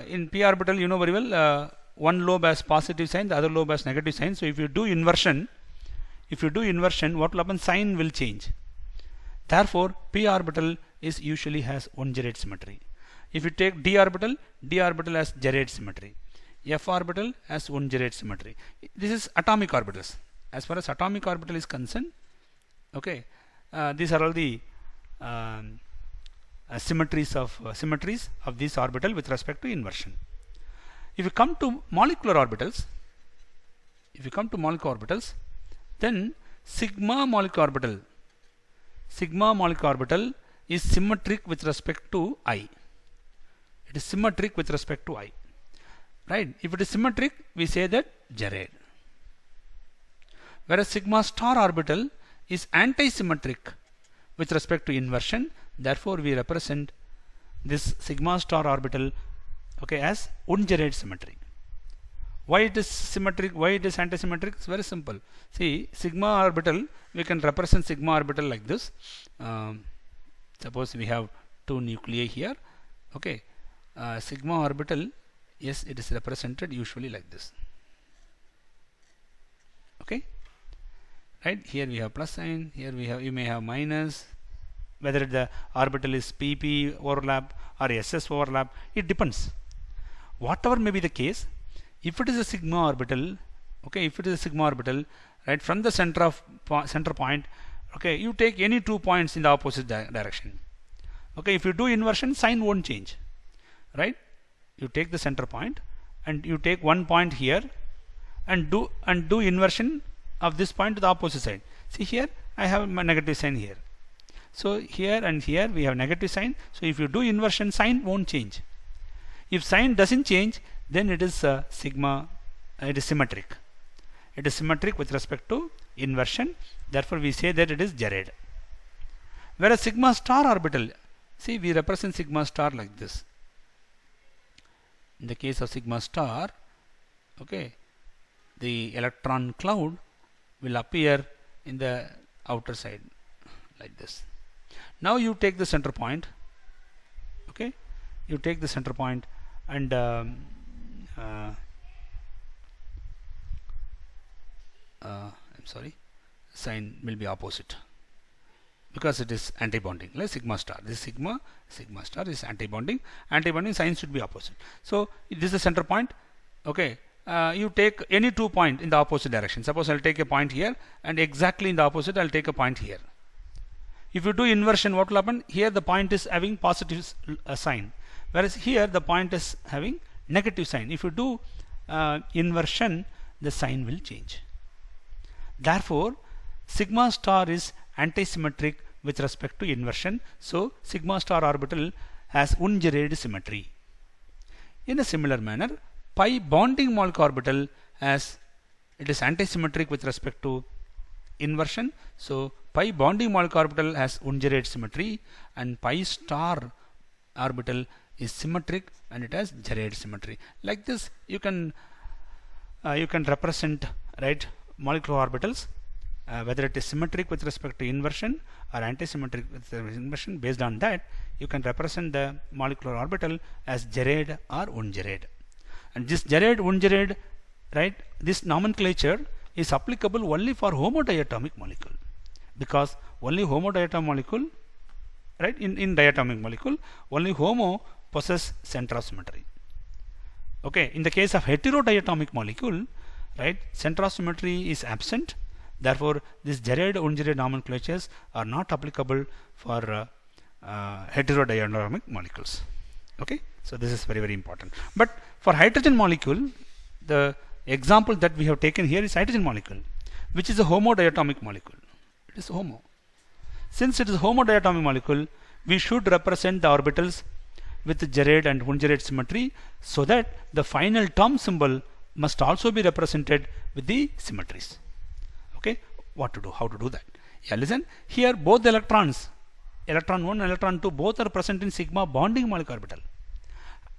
in p orbital, you know very well, one lobe has positive sign, the other lobe has negative sign. So if you do inversion, what will happen? Sign will change. Therefore, p orbital is usually has ungerade symmetry. If you take d orbital has Gerard symmetry. F orbital has ungerade symmetry. This is atomic orbitals. As far as atomic orbital is concerned, okay, these are all the symmetries of this orbital with respect to inversion. If you come to molecular orbitals, then sigma molecular orbital is symmetric with respect to I. It is symmetric with respect to I. Right? If it is symmetric, we say that Gerard. Whereas sigma star orbital is anti-symmetric with respect to inversion. Therefore, we represent this sigma star orbital, okay, as ungerade symmetry. Why it is symmetric? Why it is anti-symmetric? It's very simple. See, sigma orbital, we can represent sigma orbital like this. Suppose we have two nuclei here. Okay, sigma orbital, yes, it is represented usually like this. Okay, right? Here we have plus sign. Here you may have minus. Whether the orbital is PP overlap or SS overlap, it depends. Whatever may be the case, if it is a sigma orbital, okay, if it is a sigma orbital, right, from the center point, okay, you take any 2 points in the opposite direction. Okay, if you do inversion, sign won't change, right? You take the center point and you take 1 point here and do inversion of this point to the opposite side. See here, I have my negative sign here. So here and here we have negative sign. So if you do inversion, sign won't change. If sign doesn't change, then it is sigma. It is symmetric. It is symmetric with respect to inversion. Therefore, we say that it is Jared. Whereas sigma star orbital, see, we represent sigma star like this. In the case of sigma star, okay, the electron cloud will appear in the outer side like this. Now you take the center point, okay, you take the center point and I'm sorry, sign will be opposite because it is anti-bonding, like sigma star. This sigma star is anti-bonding. Anti-bonding sign should be opposite. So this is the center point. Okay, you take any 2 points in the opposite direction. Suppose I'll take a point here, and exactly in the opposite I'll take a point here. If you do inversion, what will happen? Here the point is having positive sign, whereas here the point is having negative sign. If you do inversion, the sign will change. Therefore, sigma star is antisymmetric with respect to inversion. So sigma star orbital has ungerade symmetry. In a similar manner, pi bonding molecule orbital has, it is antisymmetric with respect to inversion. So pi bonding molecule orbital has ungerade symmetry, and pi star orbital is symmetric and it has gerade symmetry. Like this, you can represent, right, molecular orbitals, whether it is symmetric with respect to inversion or antisymmetric with inversion. Based on that, you can represent the molecular orbital as gerade or ungerade. And this gerade, ungerade, right, this nomenclature is applicable only for homodiatomic molecule, because only homodiatomic molecule, right, in diatomic molecule, only homo possess center of symmetry. Okay, in the case of heterodiatomic molecule, right, center of symmetry is absent. Therefore, this gerade, ungerade nomenclatures are not applicable for heterodiatomic molecules. Okay, so this is very, very important. But for hydrogen molecule, the example that we have taken here is hydrogen molecule, which is a homodiatomic molecule. It is homo. Since it is a homodiatomic molecule, we should represent the orbitals with the gerade and ungerade symmetry, so that the final term symbol must also be represented with the symmetries. Okay, what to do? How to do that? Yeah, listen. Here both the electrons, electron 1 and electron 2, both are present in sigma bonding molecule orbital.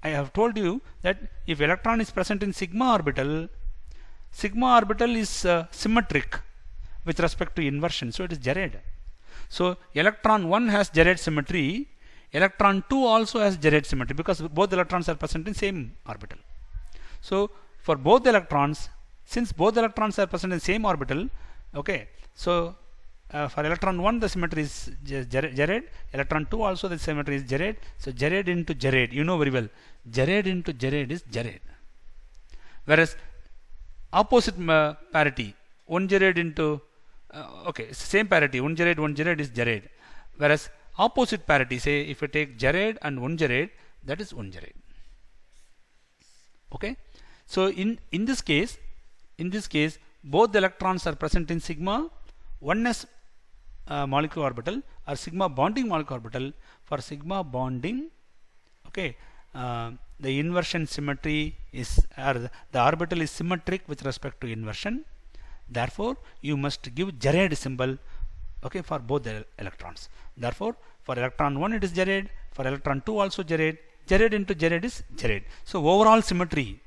I have told you that if electron is present in sigma orbital is symmetric with respect to inversion, so it is gerade. So electron 1 has gerade symmetry, electron 2 also has gerade symmetry, because both electrons are present in same orbital. So for both the electrons, since both electrons are present in same orbital, okay, so for electron 1 the symmetry is gerade, electron 2 also the symmetry is gerade. So gerade into gerade, you know very well, gerade into gerade is gerade. Whereas opposite parity, ungerade into okay, same parity, ungerade is gerade. Whereas opposite parity, say if you take gerade and ungerade, that is ungerade. Okay, so in this case, both the electrons are present in sigma 1s molecule orbital or sigma bonding molecule orbital. For sigma bonding, okay, the inversion symmetry is, or the orbital is symmetric with respect to inversion. Therefore, you must give gerade symbol, okay, for both the electrons. Therefore, for electron 1 it is gerade, for electron 2 also gerade. Gerade into gerade is gerade. So overall symmetry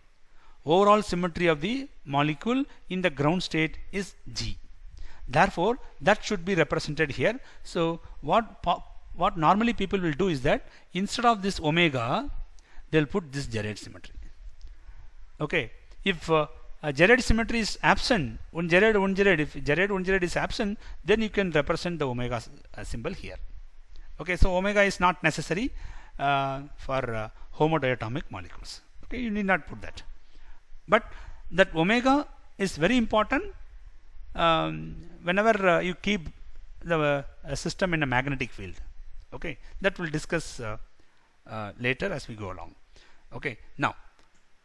of the molecule in the ground state is G. Therefore, that should be represented here. So what normally people will do is that instead of this omega, they'll put this gerade symmetry. Okay, if gerade symmetry is absent, if gerade ungerade is absent, then you can represent the omega symbol here. Okay, so omega is not necessary for homodiatomic molecules. Okay, you need not put that. but that omega is very important whenever you keep the system in a magnetic field. Okay, that we'll discuss later as we go along. Okay, now,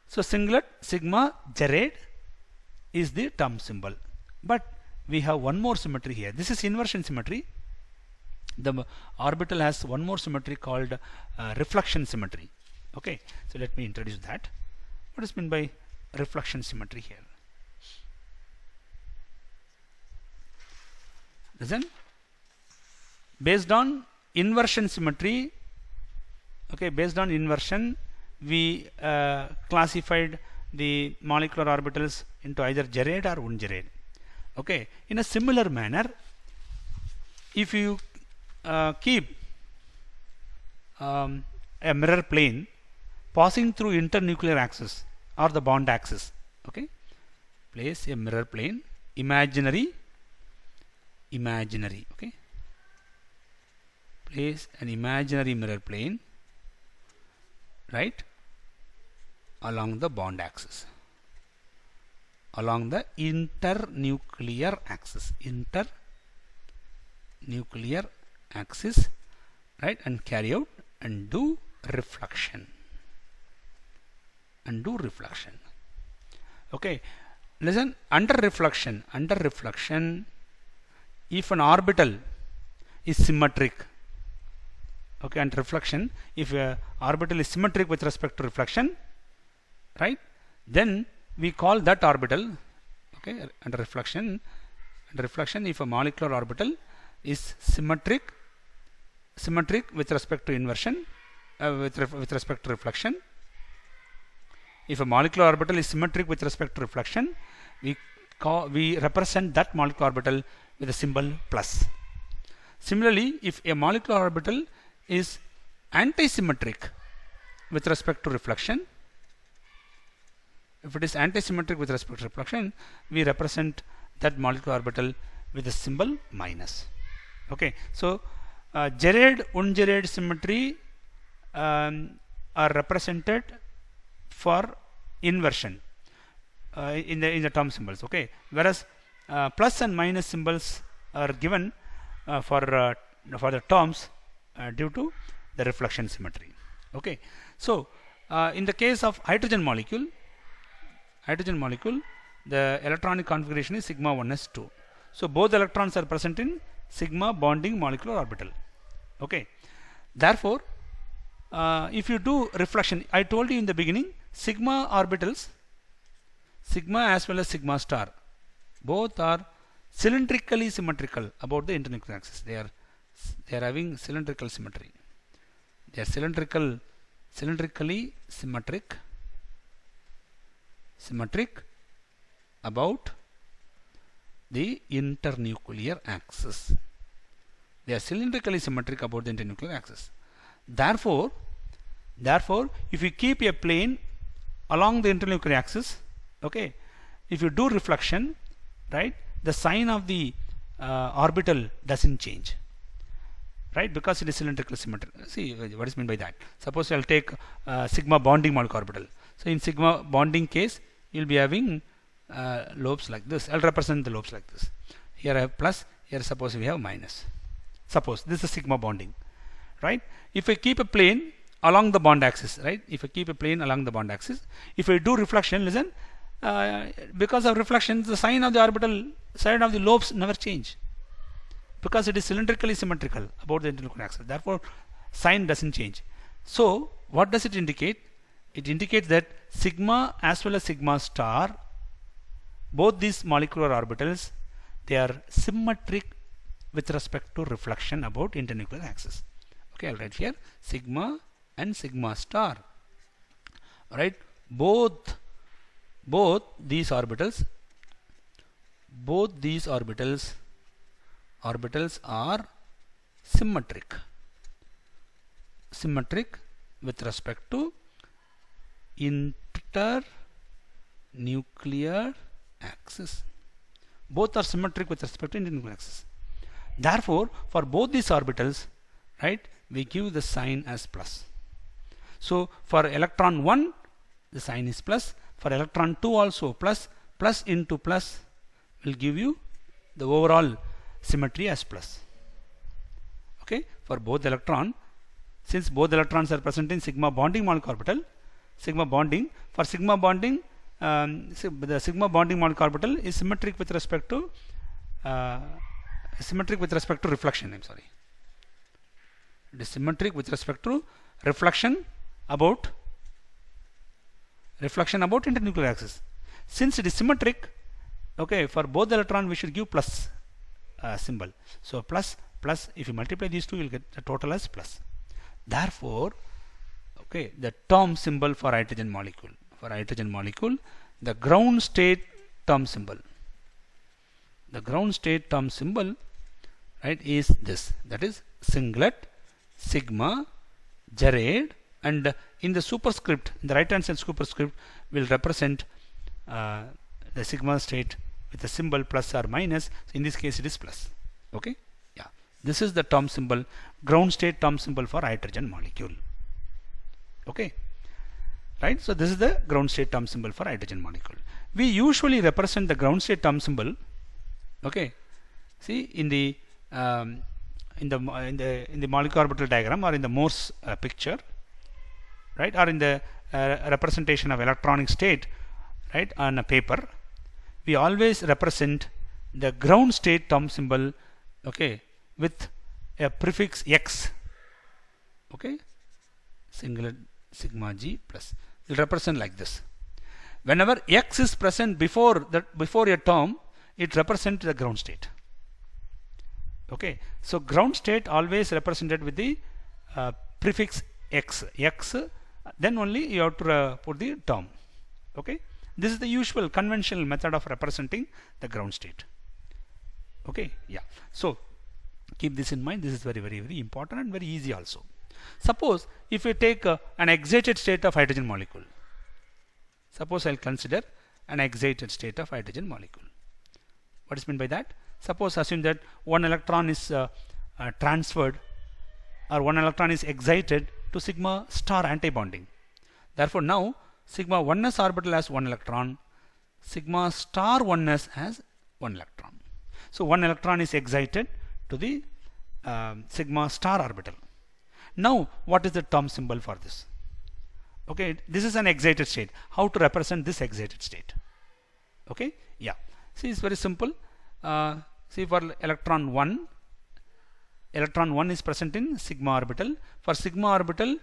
so singlet sigma Gerard is the term symbol, but we have one more symmetry here. This is inversion symmetry. The orbital has one more symmetry called reflection symmetry. Okay, so let me introduce that. What is meant by reflection symmetry here? Listen, based on inversion symmetry, okay, based on inversion, we classified the molecular orbitals into either Gerard or ungerard. Okay, in a similar manner, if you keep a mirror plane passing through internuclear axis or the bond axis, okay, place a mirror plane, imaginary, okay, place an imaginary mirror plane, right, along the bond axis, along the internuclear axis, right, and carry out and do reflection. Okay, listen, under reflection, if an orbital is symmetric, okay, and reflection, if a orbital is symmetric with respect to reflection, right, then we call that orbital, okay, under reflection, if a molecular orbital is symmetric with respect to inversion, with respect to reflection. If a molecular orbital is symmetric with respect to reflection, we represent that molecular orbital with a symbol plus. Similarly, if a molecular orbital is antisymmetric with respect to reflection, we represent that molecular orbital with a symbol minus. Okay, so Gerard ungerard symmetry are represented for inversion in the term symbols. Okay, whereas plus and minus symbols are given for the terms due to the reflection symmetry. Okay, so in the case of hydrogen molecule, the electronic configuration is sigma 1s2. So both electrons are present in sigma bonding molecular orbital. Okay, therefore if you do reflection, I told you in the beginning, sigma orbitals, sigma as well as sigma star, both are cylindrically symmetrical about the internuclear axis. They are having cylindrical symmetry. They are cylindrically symmetric about the internuclear axis. They are cylindrically symmetric about the internuclear axis. Therefore, if you keep a plane along the internuclear axis, okay, if you do reflection, right, the sign of the orbital doesn't change, right, because it is cylindrically symmetric. See what is meant by that. Suppose I'll take sigma bonding molecular orbital. So in sigma bonding case, you'll be having lobes like this. I'll represent the lobes like this. Here I have plus, here suppose we have minus. Suppose this is sigma bonding, right? If I keep a plane along the bond axis, right? If I keep a plane along the bond axis, if I do reflection, listen, because of reflection, the sign of the orbital side of the lobes never change, because it is cylindrically symmetrical about the internuclear axis. Therefore, sign doesn't change. So, what does it indicate? It indicates that sigma as well as sigma star, both these molecular orbitals, they are symmetric with respect to reflection about internuclear axis. Okay, I'll write here sigma and sigma star. Alright, both these orbitals are symmetric with respect to internuclear axis. Both are symmetric with respect to internuclear axis. Therefore, for both these orbitals, right, we give the sign as plus. So for electron 1, the sign is plus. for electron 2 also plus into plus will give you the overall symmetry as plus. Okay, for both electron, since both electrons are present in sigma bonding molecular orbital, sigma bonding, for sigma bonding, the sigma bonding molecular orbital is symmetric with respect to reflection. I'm sorry, it is symmetric with respect to reflection about internuclear axis. Since it is symmetric, okay, for both the electron we should give plus symbol. So plus, if you multiply these two, you will get the total as plus. Therefore, okay, the term symbol for hydrogen molecule, the ground state term symbol, right, is this, that is singlet, sigma, gerade, and in the superscript, in the right hand side superscript, will represent the sigma state with the symbol plus or minus. So in this case it is plus. Okay, yeah, this is the term symbol, ground state term symbol for hydrogen molecule. Okay, right, so this is the ground state term symbol for hydrogen molecule. We usually represent the ground state term symbol, okay, see in the molecular orbital diagram, or in the Morse picture, right, or in the representation of electronic state, right, on a paper, we always represent the ground state term symbol, okay, with a prefix x, okay, singlet sigma g plus, will represent like this. Whenever x is present before a term, it represents the ground state. Okay, so ground state always represented with the prefix x, then only you have to put the term. Okay, this is the usual conventional method of representing the ground state. Okay, yeah, so keep this in mind. This is very, very, very important and very easy also. Suppose if we take an excited state of hydrogen molecule, suppose I'll consider an excited state of hydrogen molecule. What is meant by that? Suppose assume that one electron is transferred, or one electron is excited to sigma star antibonding. Therefore now sigma 1s orbital has one electron, sigma star 1s has one electron. So one electron is excited to the sigma star orbital. Now what is the term symbol for this? Okay, this is an excited state. How to represent this excited state? Okay, yeah, see, it's very simple. See, for electron 1 is present in sigma orbital. For sigma orbital,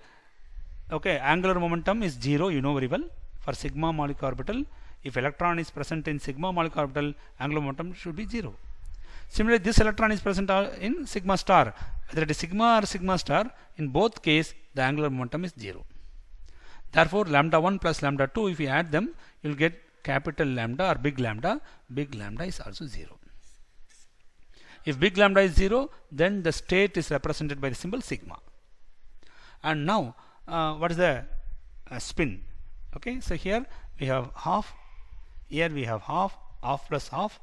okay, angular momentum is 0, you know very well. For sigma molecular orbital, if electron is present in sigma molecular orbital, angular momentum should be 0. Similarly, this electron is present in sigma star. Whether it is sigma or sigma star, in both case the angular momentum is 0. Therefore, lambda 1 plus lambda 2, if you add them, you will get capital lambda or big lambda. Big lambda is also 0. If big lambda is 0, then the state is represented by the symbol sigma. And now, what is the spin? Okay, so here we have half, here we have half plus half,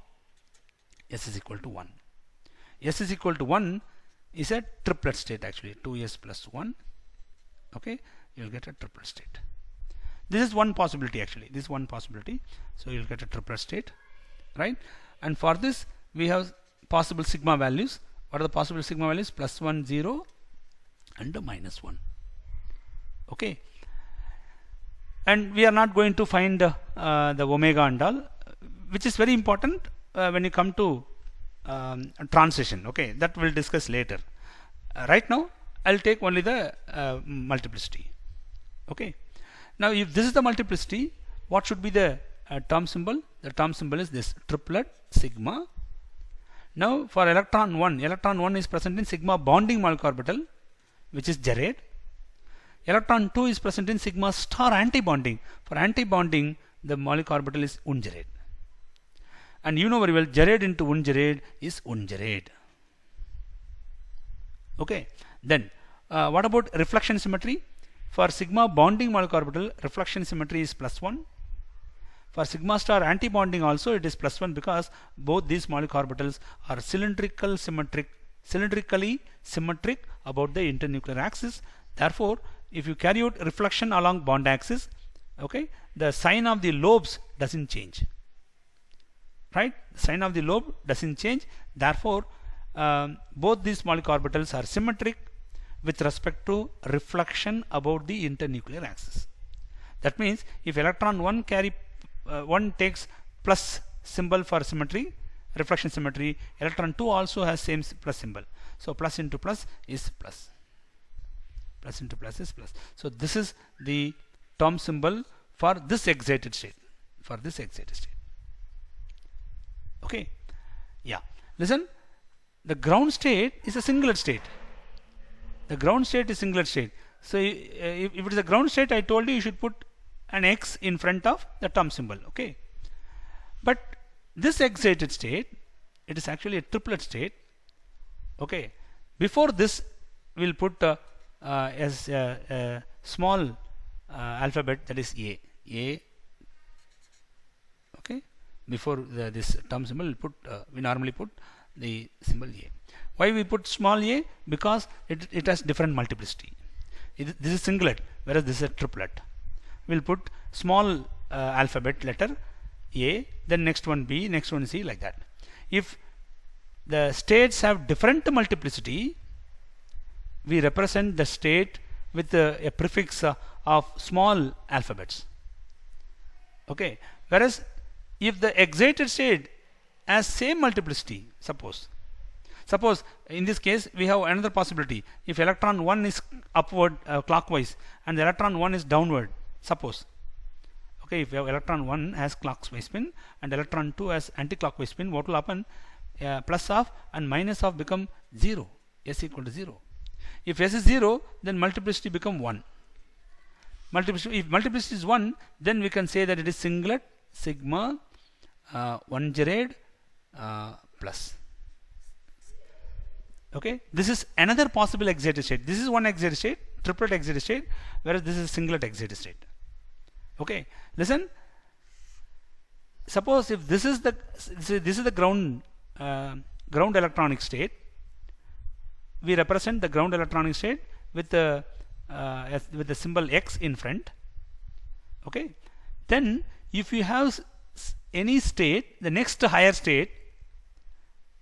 s is equal to 1. S is equal to 1 is a triplet state actually, 2s plus 1. Okay, you will get a triplet state. This is one possibility actually, this is one possibility. So you will get a triplet state, right? And for this we have possible sigma values. What are the possible sigma values? Plus 1, 0 and minus 1. Okay, and we are not going to find the omega and all, which is very important when you come to transition. Okay, that we'll discuss later. Right now I'll take only the multiplicity. Okay, now if this is the multiplicity, what should be the term symbol? The term symbol is this triplet sigma. Now for electron 1 is present in sigma bonding molecular orbital, which is gerade. Electron 2 is present in sigma star antibonding. For antibonding, the molecular orbital is ungerade. And you know very well, gerade into ungerade is ungerade. Okay, then what about reflection symmetry? For sigma bonding molecular orbital, reflection symmetry is plus 1. For sigma star antibonding also it is plus 1, because both these molecular orbitals are cylindrically symmetric about the internuclear axis. Therefore, if you carry out reflection along bond axis, okay, the sign of the lobes doesn't change, right? Sign of the lobe doesn't change. Therefore both these molecular orbitals are symmetric with respect to reflection about the internuclear axis. That means if electron 1 takes plus symbol for symmetry, reflection symmetry, electron 2 also has same plus symbol. So plus into plus is plus. Plus into plus is plus. So this is the term symbol for this excited state. For this excited state. Okay. Yeah. Listen. The ground state is a singlet state. The ground state is singlet state. So if it is a ground state, I told you should put an X in front of the term symbol. Okay. But this excited state, it is actually a triplet state. Okay. Before this, we'll put as a small alphabet, that is A. A. Okay. Before this term symbol, we normally put the symbol A. Why we put small a? Because it has different multiplicity. This is singlet, whereas this is a triplet. We'll put small alphabet letter A, then next one B, next one C, like that. If the states have different multiplicity, we represent the state with a prefix of small alphabets. Okay. Whereas if the excited state has same multiplicity, suppose in this case we have another possibility. If electron 1 is upward clockwise and the electron 1 is downward, suppose, okay, if you have electron 1 has clockwise spin and electron 2 has anti-clockwise spin, what will happen? Plus of and minus of become 0, s equal to 0. If s is 0, then multiplicity become 1. If multiplicity is 1, then we can say that it is singlet sigma 1 gerad plus. Okay, this is another possible excited state. This is one excited state, triplet excited state, whereas this is singlet excited state. Okay, listen. Suppose if this is the ground electronic state, we represent the ground electronic state with the symbol X in front. Okay, then if you have any state, the next higher state,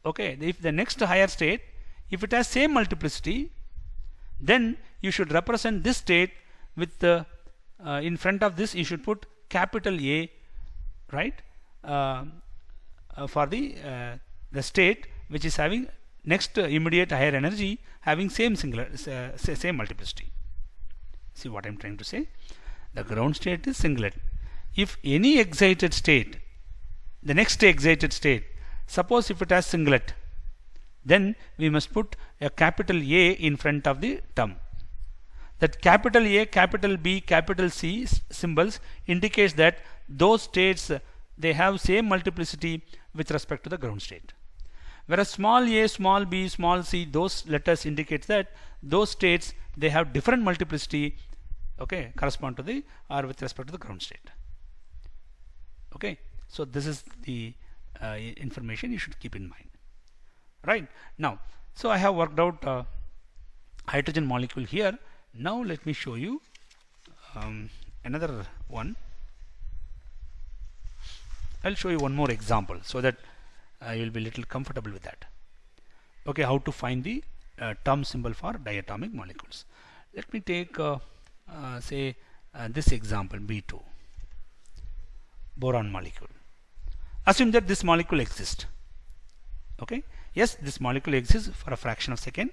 okay, if the next higher state, if it has same multiplicity, then you should represent this state with the in front of this you should put capital A, right, for the state which is having next immediate higher energy having same same multiplicity. See what I am trying to say? The ground state is singlet. If any excited state, the next excited state, suppose if it has singlet, then we must put a capital A in front of the term. That capital A, capital B, capital C symbols indicates that those states they have same multiplicity with respect to the ground state. Whereas small a, small b, small c, those letters indicate that those states they have different multiplicity, okay, correspond to the or with respect to the ground state. Okay, so this is the information you should keep in mind. Right now, so I have worked out hydrogen molecule here. Now let me show you another one. I'll show you one more example so that you will be little comfortable with that. Okay, how to find the term symbol for diatomic molecules. Let me take say this example, B2, boron molecule. Assume that this molecule exists. Okay, yes, this molecule exists for a fraction of a second,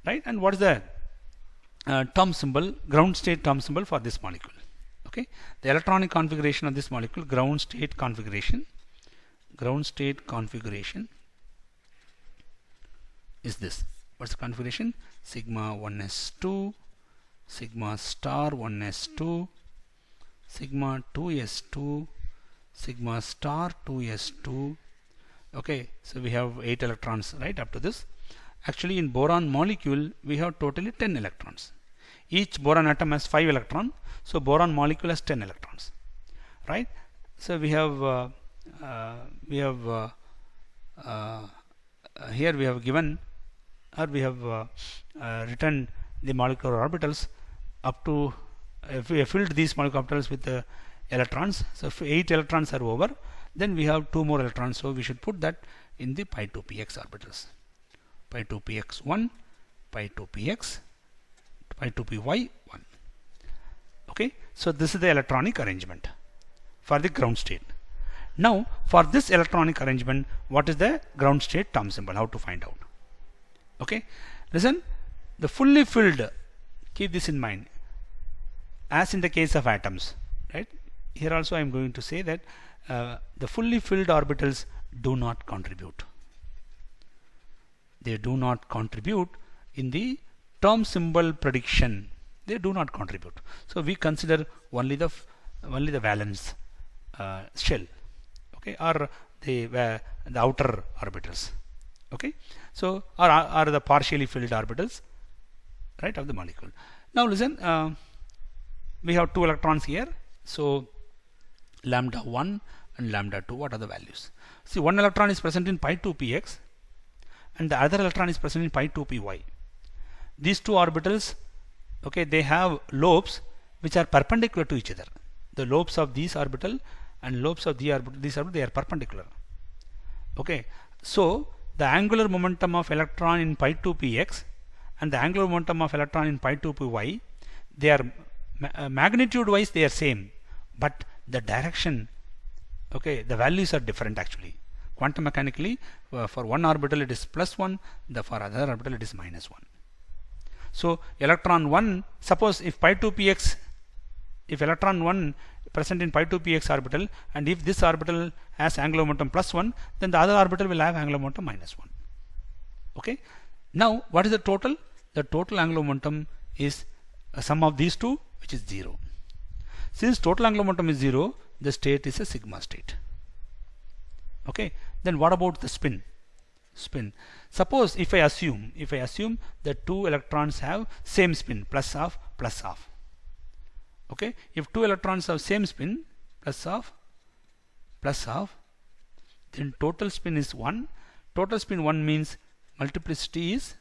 right? And what is the term symbol, ground state term symbol for this molecule? Okay, the electronic configuration of this molecule, ground state configuration is this. What's the configuration? Sigma 1s2, sigma star 1s2, sigma 2s2, sigma star 2s2. Okay, so we have 8 electrons, right, up to this. Actually, in boron molecule we have totally 10 electrons. Each boron atom has 5 electrons, so boron molecule has 10 electrons, right? So we have here we have given, or we have written the molecular orbitals up to if we have filled these molecular orbitals with electrons, so if 8 electrons are over, then we have 2 more electrons, so we should put that in the pi 2 px orbitals. Pi 2 px1, pi 2 px, pi 2 py 1. Okay, so this is the electronic arrangement for the ground state. Now for this electronic arrangement, what is the ground state term symbol? How to find out? Okay, listen, the fully filled, keep this in mind, as in the case of atoms, right? Here also I am going to say that the fully filled orbitals do not contribute. They do not contribute in the term symbol prediction. They do not contribute. So we consider only the valence shell, okay, or the outer orbitals, okay. So are the partially filled orbitals, right, of the molecule. Now listen, we have 2 electrons here, so lambda 1 and lambda 2, what are the values? See, one electron is present in pi 2 px and the other electron is present in pi 2 py. These 2 orbitals, okay, they have lobes which are perpendicular to each other. The lobes of these orbital and lobes of these orbital, they are perpendicular. Okay, so the angular momentum of electron in pi 2 px and the angular momentum of electron in pi 2 py, they are magnitude wise they are same, but the direction, okay, the values are different actually. Quantum mechanically, for one orbital it is +1, for other orbital it is -1. So electron 1, suppose if pi 2 px, if electron 1 present in pi 2 px orbital, and if this orbital has angular momentum +1, then the other orbital will have angular momentum -1. Okay, now what is the total? The total angular momentum is a sum of these two, which is 0. Since total angular momentum is 0, the state is a sigma state. Okay, then what about the spin? Suppose if I assume that 2 electrons have same spin, plus half. Okay, if 2 electrons have same spin, plus half, then total spin is 1. Total spin 1 means multiplicity is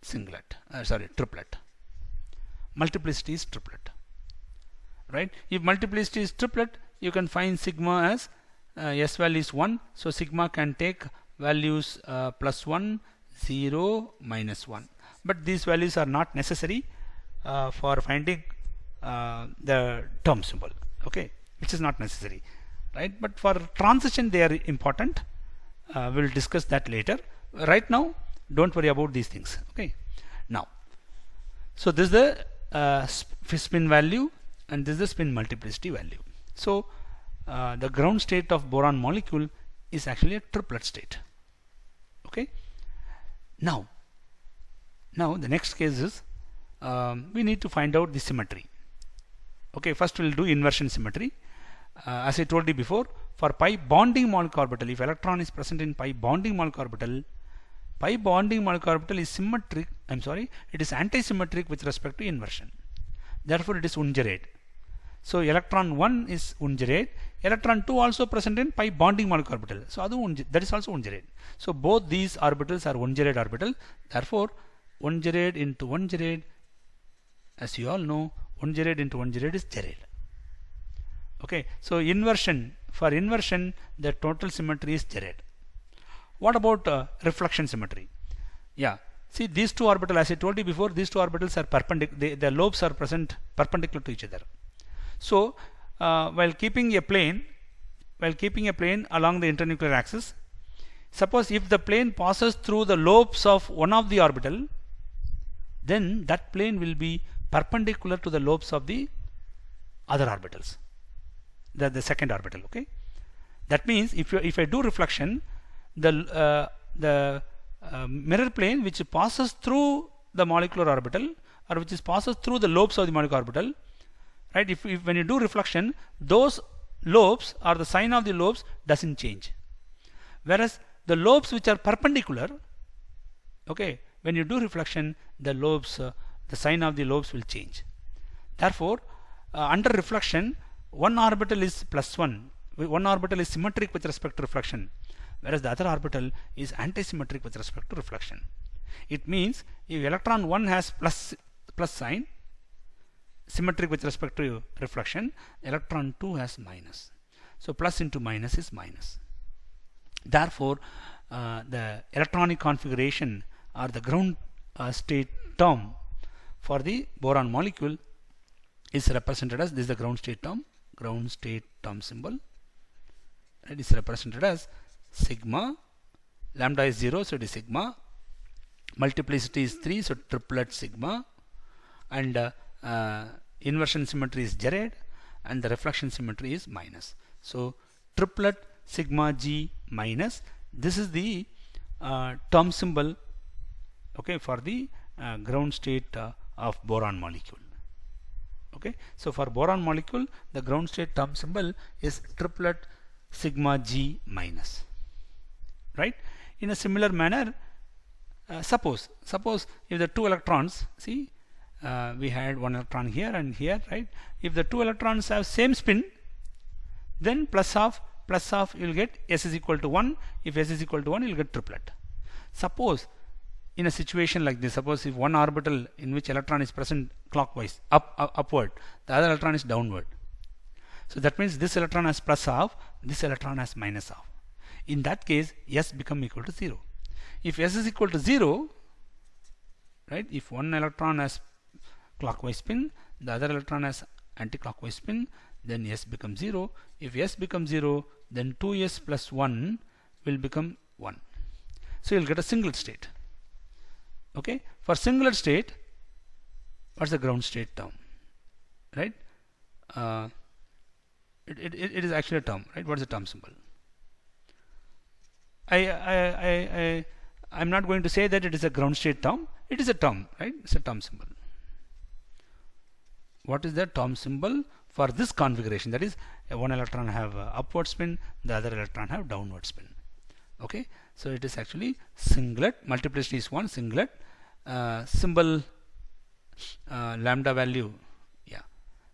triplet. Multiplicity is triplet, right? If multiplicity is triplet, you can find sigma as S value is 1, so sigma can take values +1, 0, -1, but these values are not necessary for finding the term symbol, okay, which is not necessary, right? But for transition they are important. We'll discuss that later. Right now don't worry about these things. Okay, now so this is the spin value and this is the spin multiplicity value. So the ground state of boron molecule is actually a triplet state. Okay, now the next case is we need to find out the symmetry. Okay, first we'll do inversion symmetry. As I told you before, for pi bonding molecular orbital, if electron is present in pi bonding molecular orbital is symmetric, it is anti-symmetric with respect to inversion. Therefore it is ungerade. So electron 1 is ungerade, electron 2 also present in pi bonding molecular orbital, so that is also ungerade. So both these orbitals are ungerade orbital. Therefore ungerade into ungerade, as you all know, ungerade into ungerade is gerade. Okay, so for inversion the total symmetry is gerade. What about reflection symmetry? Yeah, see these two orbitals, as I told you before, these two orbitals are perpendicular, the lobes are present perpendicular to each other. So while keeping a plane along the internuclear axis, suppose if the plane passes through the lobes of one of the orbital, then that plane will be perpendicular to the lobes of the other orbitals, the second orbital. Okay, that means if I do reflection, the mirror plane which passes through the molecular orbital or which passes through the lobes of the molecular orbital, right? If when you do reflection, those lobes or the sign of the lobes doesn't change, whereas the lobes which are perpendicular, okay, when you do reflection, the lobes, the sign of the lobes will change. Therefore under reflection, one orbital is +1, one orbital is symmetric with respect to reflection, whereas the other orbital is anti-symmetric with respect to reflection. It means if electron 1 has plus sign, symmetric with respect to reflection, electron 2 has minus. So plus into minus is minus. Therefore, the electronic configuration or the ground state term for the boron molecule is represented as, this is the ground state term symbol. It is represented as sigma. Lambda is 0, so it is sigma. Multiplicity is 3, so triplet sigma. And inversion symmetry is Jared, and the reflection symmetry is minus. So triplet sigma g minus. This is the term symbol, okay, for the ground state of boron molecule. Okay, so for boron molecule, the ground state term symbol is triplet sigma g minus. Right? In a similar manner, suppose if the two electrons, see, we had one electron here and here, right? If the two electrons have same spin, then plus half you will get S is equal to 1. If S is equal to 1, you will get triplet. Suppose in a situation like this, suppose if one orbital in which electron is present clockwise, upward, the other electron is downward. So that means this electron has plus half, this electron has minus half. In that case, S become equal to 0. If S is equal to 0, right, if one electron has clockwise spin, the other electron has anti-clockwise spin, then S becomes 0. If S becomes 0, then 2S plus 1 will become 1. So you'll get a singlet state. Okay, for singlet state, what's the ground state term? Right? It is actually a term, right? What's the term symbol? I'm not going to say that it is a ground state term. It is a term, right? It's a term symbol. What is the term symbol for this configuration? That is, one electron have upward spin, the other electron have downward spin. Okay, so it is actually singlet. Multiplicity is 1, singlet. Symbol lambda value, yeah,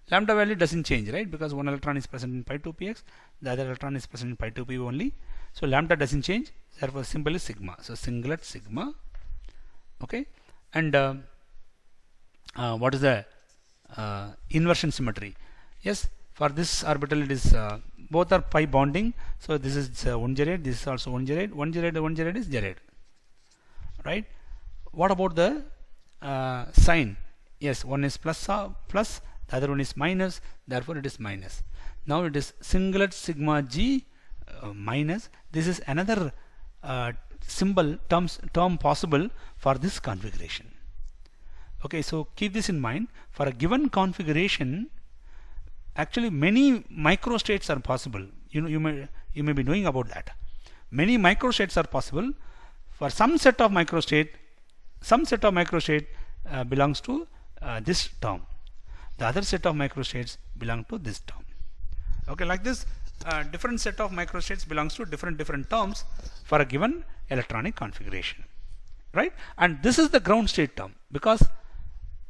lambda value doesn't change, right? Because one electron is present in pi 2px, the other electron is present in pi 2p only. So lambda doesn't change. Therefore, symbol is sigma. So singlet sigma. Okay, and what is the inversion symmetry? Yes, for this orbital it is both are pi bonding. So this is 1 Jared, this is also 1 Jared. 1 Jared is Jared. Right? What about the sign? Yes, one is plus, the other one is minus. Therefore, it is minus. Now it is singlet sigma g minus. This is another symbol term possible for this configuration. Okay, so keep this in mind. For a given configuration, actually many microstates are possible. You may be knowing about that. Many microstates are possible. For some set of microstate belongs to this term. The other set of microstates belong to this term. Okay, like this, different set of microstates belongs to different terms for a given electronic configuration, right? And this is the ground state term, because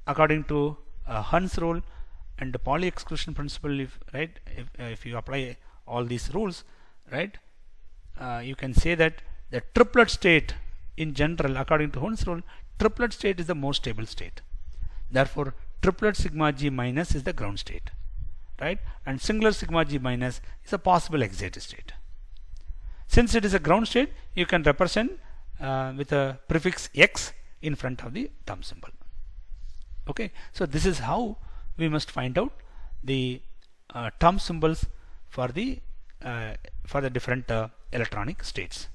according to Hund's rule and the Pauli exclusion principle, if you apply all these rules, right, you can say that the triplet state in general, according to Hund's rule, triplet state is the most stable state. Therefore, triplet sigma g minus is the ground state, right? And singular sigma g minus is a possible excited state. Since it is a ground state, you can represent with a prefix x in front of the term symbol. Okay, so this is how we must find out the term symbols for the different electronic states.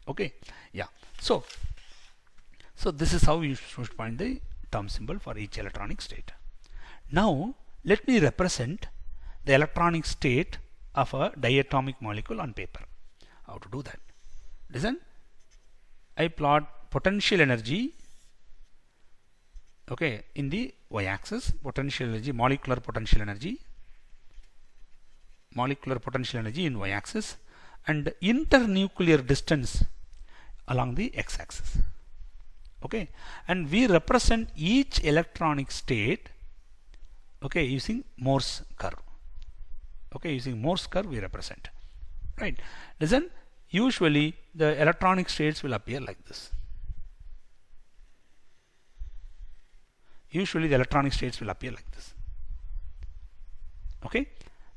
Okay, yeah. So this is how you should find the term symbol for each electronic state. Now let me represent the electronic state of a diatomic molecule on paper. How to do that? Listen, I plot potential energy, okay, in the y-axis, potential energy, molecular potential energy in y-axis, and internuclear distance along the x-axis. Okay, and we represent each electronic state, okay, using Morse curve. Okay, using Morse curve we represent. Right. Listen, usually the electronic states will appear like this. Usually the electronic states will appear like this. Okay,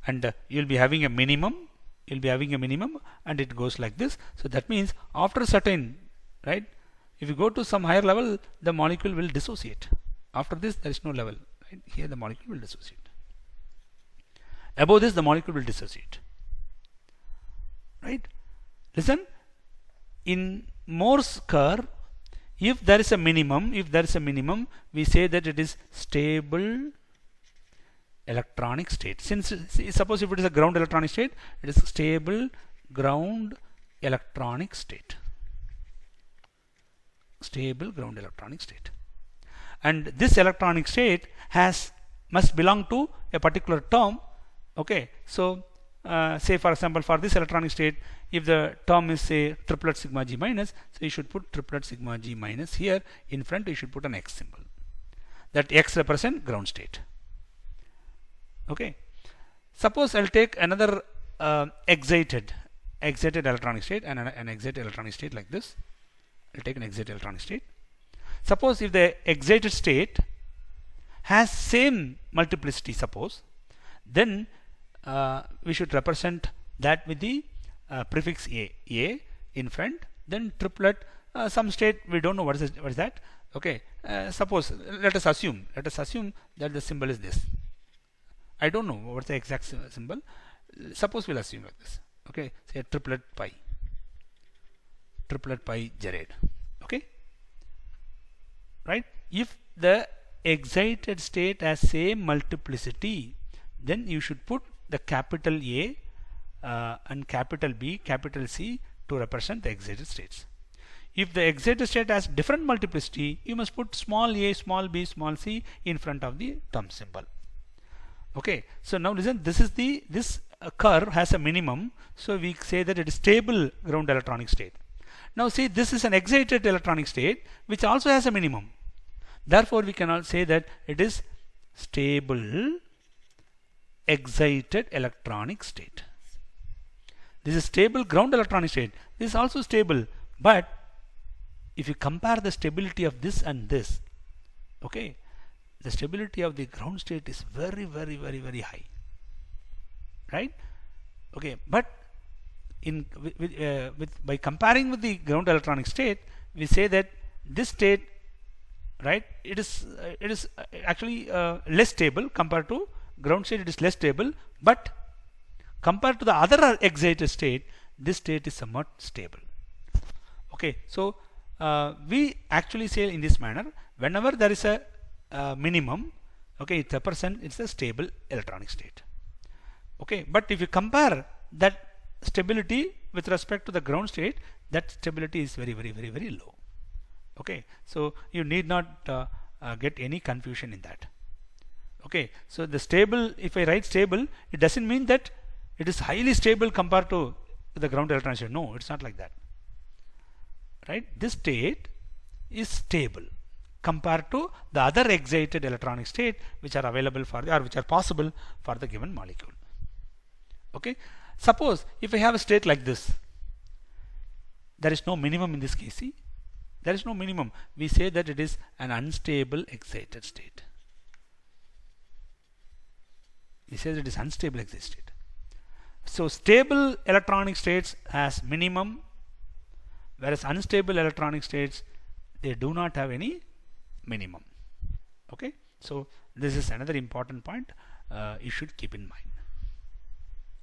and you'll be having a minimum, and it goes like this. So that means after certain, right, if you go to some higher level, the molecule will dissociate. After this there is no level, right? Here the molecule will dissociate. Above this the molecule will dissociate, right? Listen, in Moore's curve, if there is a minimum, we say that it is stable electronic state. Since suppose if it is a ground electronic state, it is stable ground electronic state. Stable ground electronic state. And this electronic state must belong to a particular term. Okay, so say for example, for this electronic state, if the term is say triplet sigma g minus, so you should put triplet sigma g minus here. In front you should put an X symbol. That X represent ground state. Okay, suppose I'll take another excited electronic state and an excited electronic state like this. I'll take an excited electronic state. Suppose if the excited state has same multiplicity, suppose, then we should represent that with the prefix a in front. Then triplet, some state we don't know what is that. Okay, suppose let us assume that the symbol is this. I don't know what's the exact symbol. Suppose we'll assume like this. Okay, say triplet pi Gerard. Okay, right? If the excited state has same multiplicity, then you should put the capital A and capital B, capital C to represent the excited states. If the excited state has different multiplicity, you must put small a, small b, small c in front of the term symbol. Okay, so now listen, this curve has a minimum, so we say that it is stable ground electronic state. Now see, this is an excited electronic state which also has a minimum. Therefore we cannot say that it is stable excited electronic state. This is stable ground electronic state. This is also stable, but if you compare the stability of this and this, okay, the stability of the ground state is very high, right? Okay, but by comparing with the ground electronic state, we say that this state, right, it is actually less stable compared to ground state. It is less stable, but compared to the other excited state, this state is somewhat stable. Okay, so we actually say in this manner, whenever there is a minimum, okay, it represents it's a stable electronic state. Okay, but if you compare that stability with respect to the ground state, that stability is very low. Okay, so you need not get any confusion in that. Okay, so the stable, if I write stable, it doesn't mean that it is highly stable compared to the ground electronic state. No, it's not like that, right? This state is stable compared to the other excited electronic state which are available for or which are possible for the given molecule. Okay, suppose if I have a state like this, there is no minimum in this case. See, there is no minimum. We say that it is an unstable excited state. He says it is unstable excited state. So stable electronic states has minimum, whereas unstable electronic states, they do not have any minimum. Okay, so this is another important point you should keep in mind.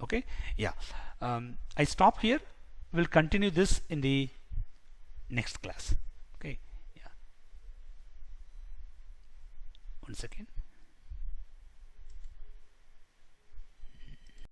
Okay, yeah, I stop here. We'll continue this in the next class. Okay, yeah, 1 second.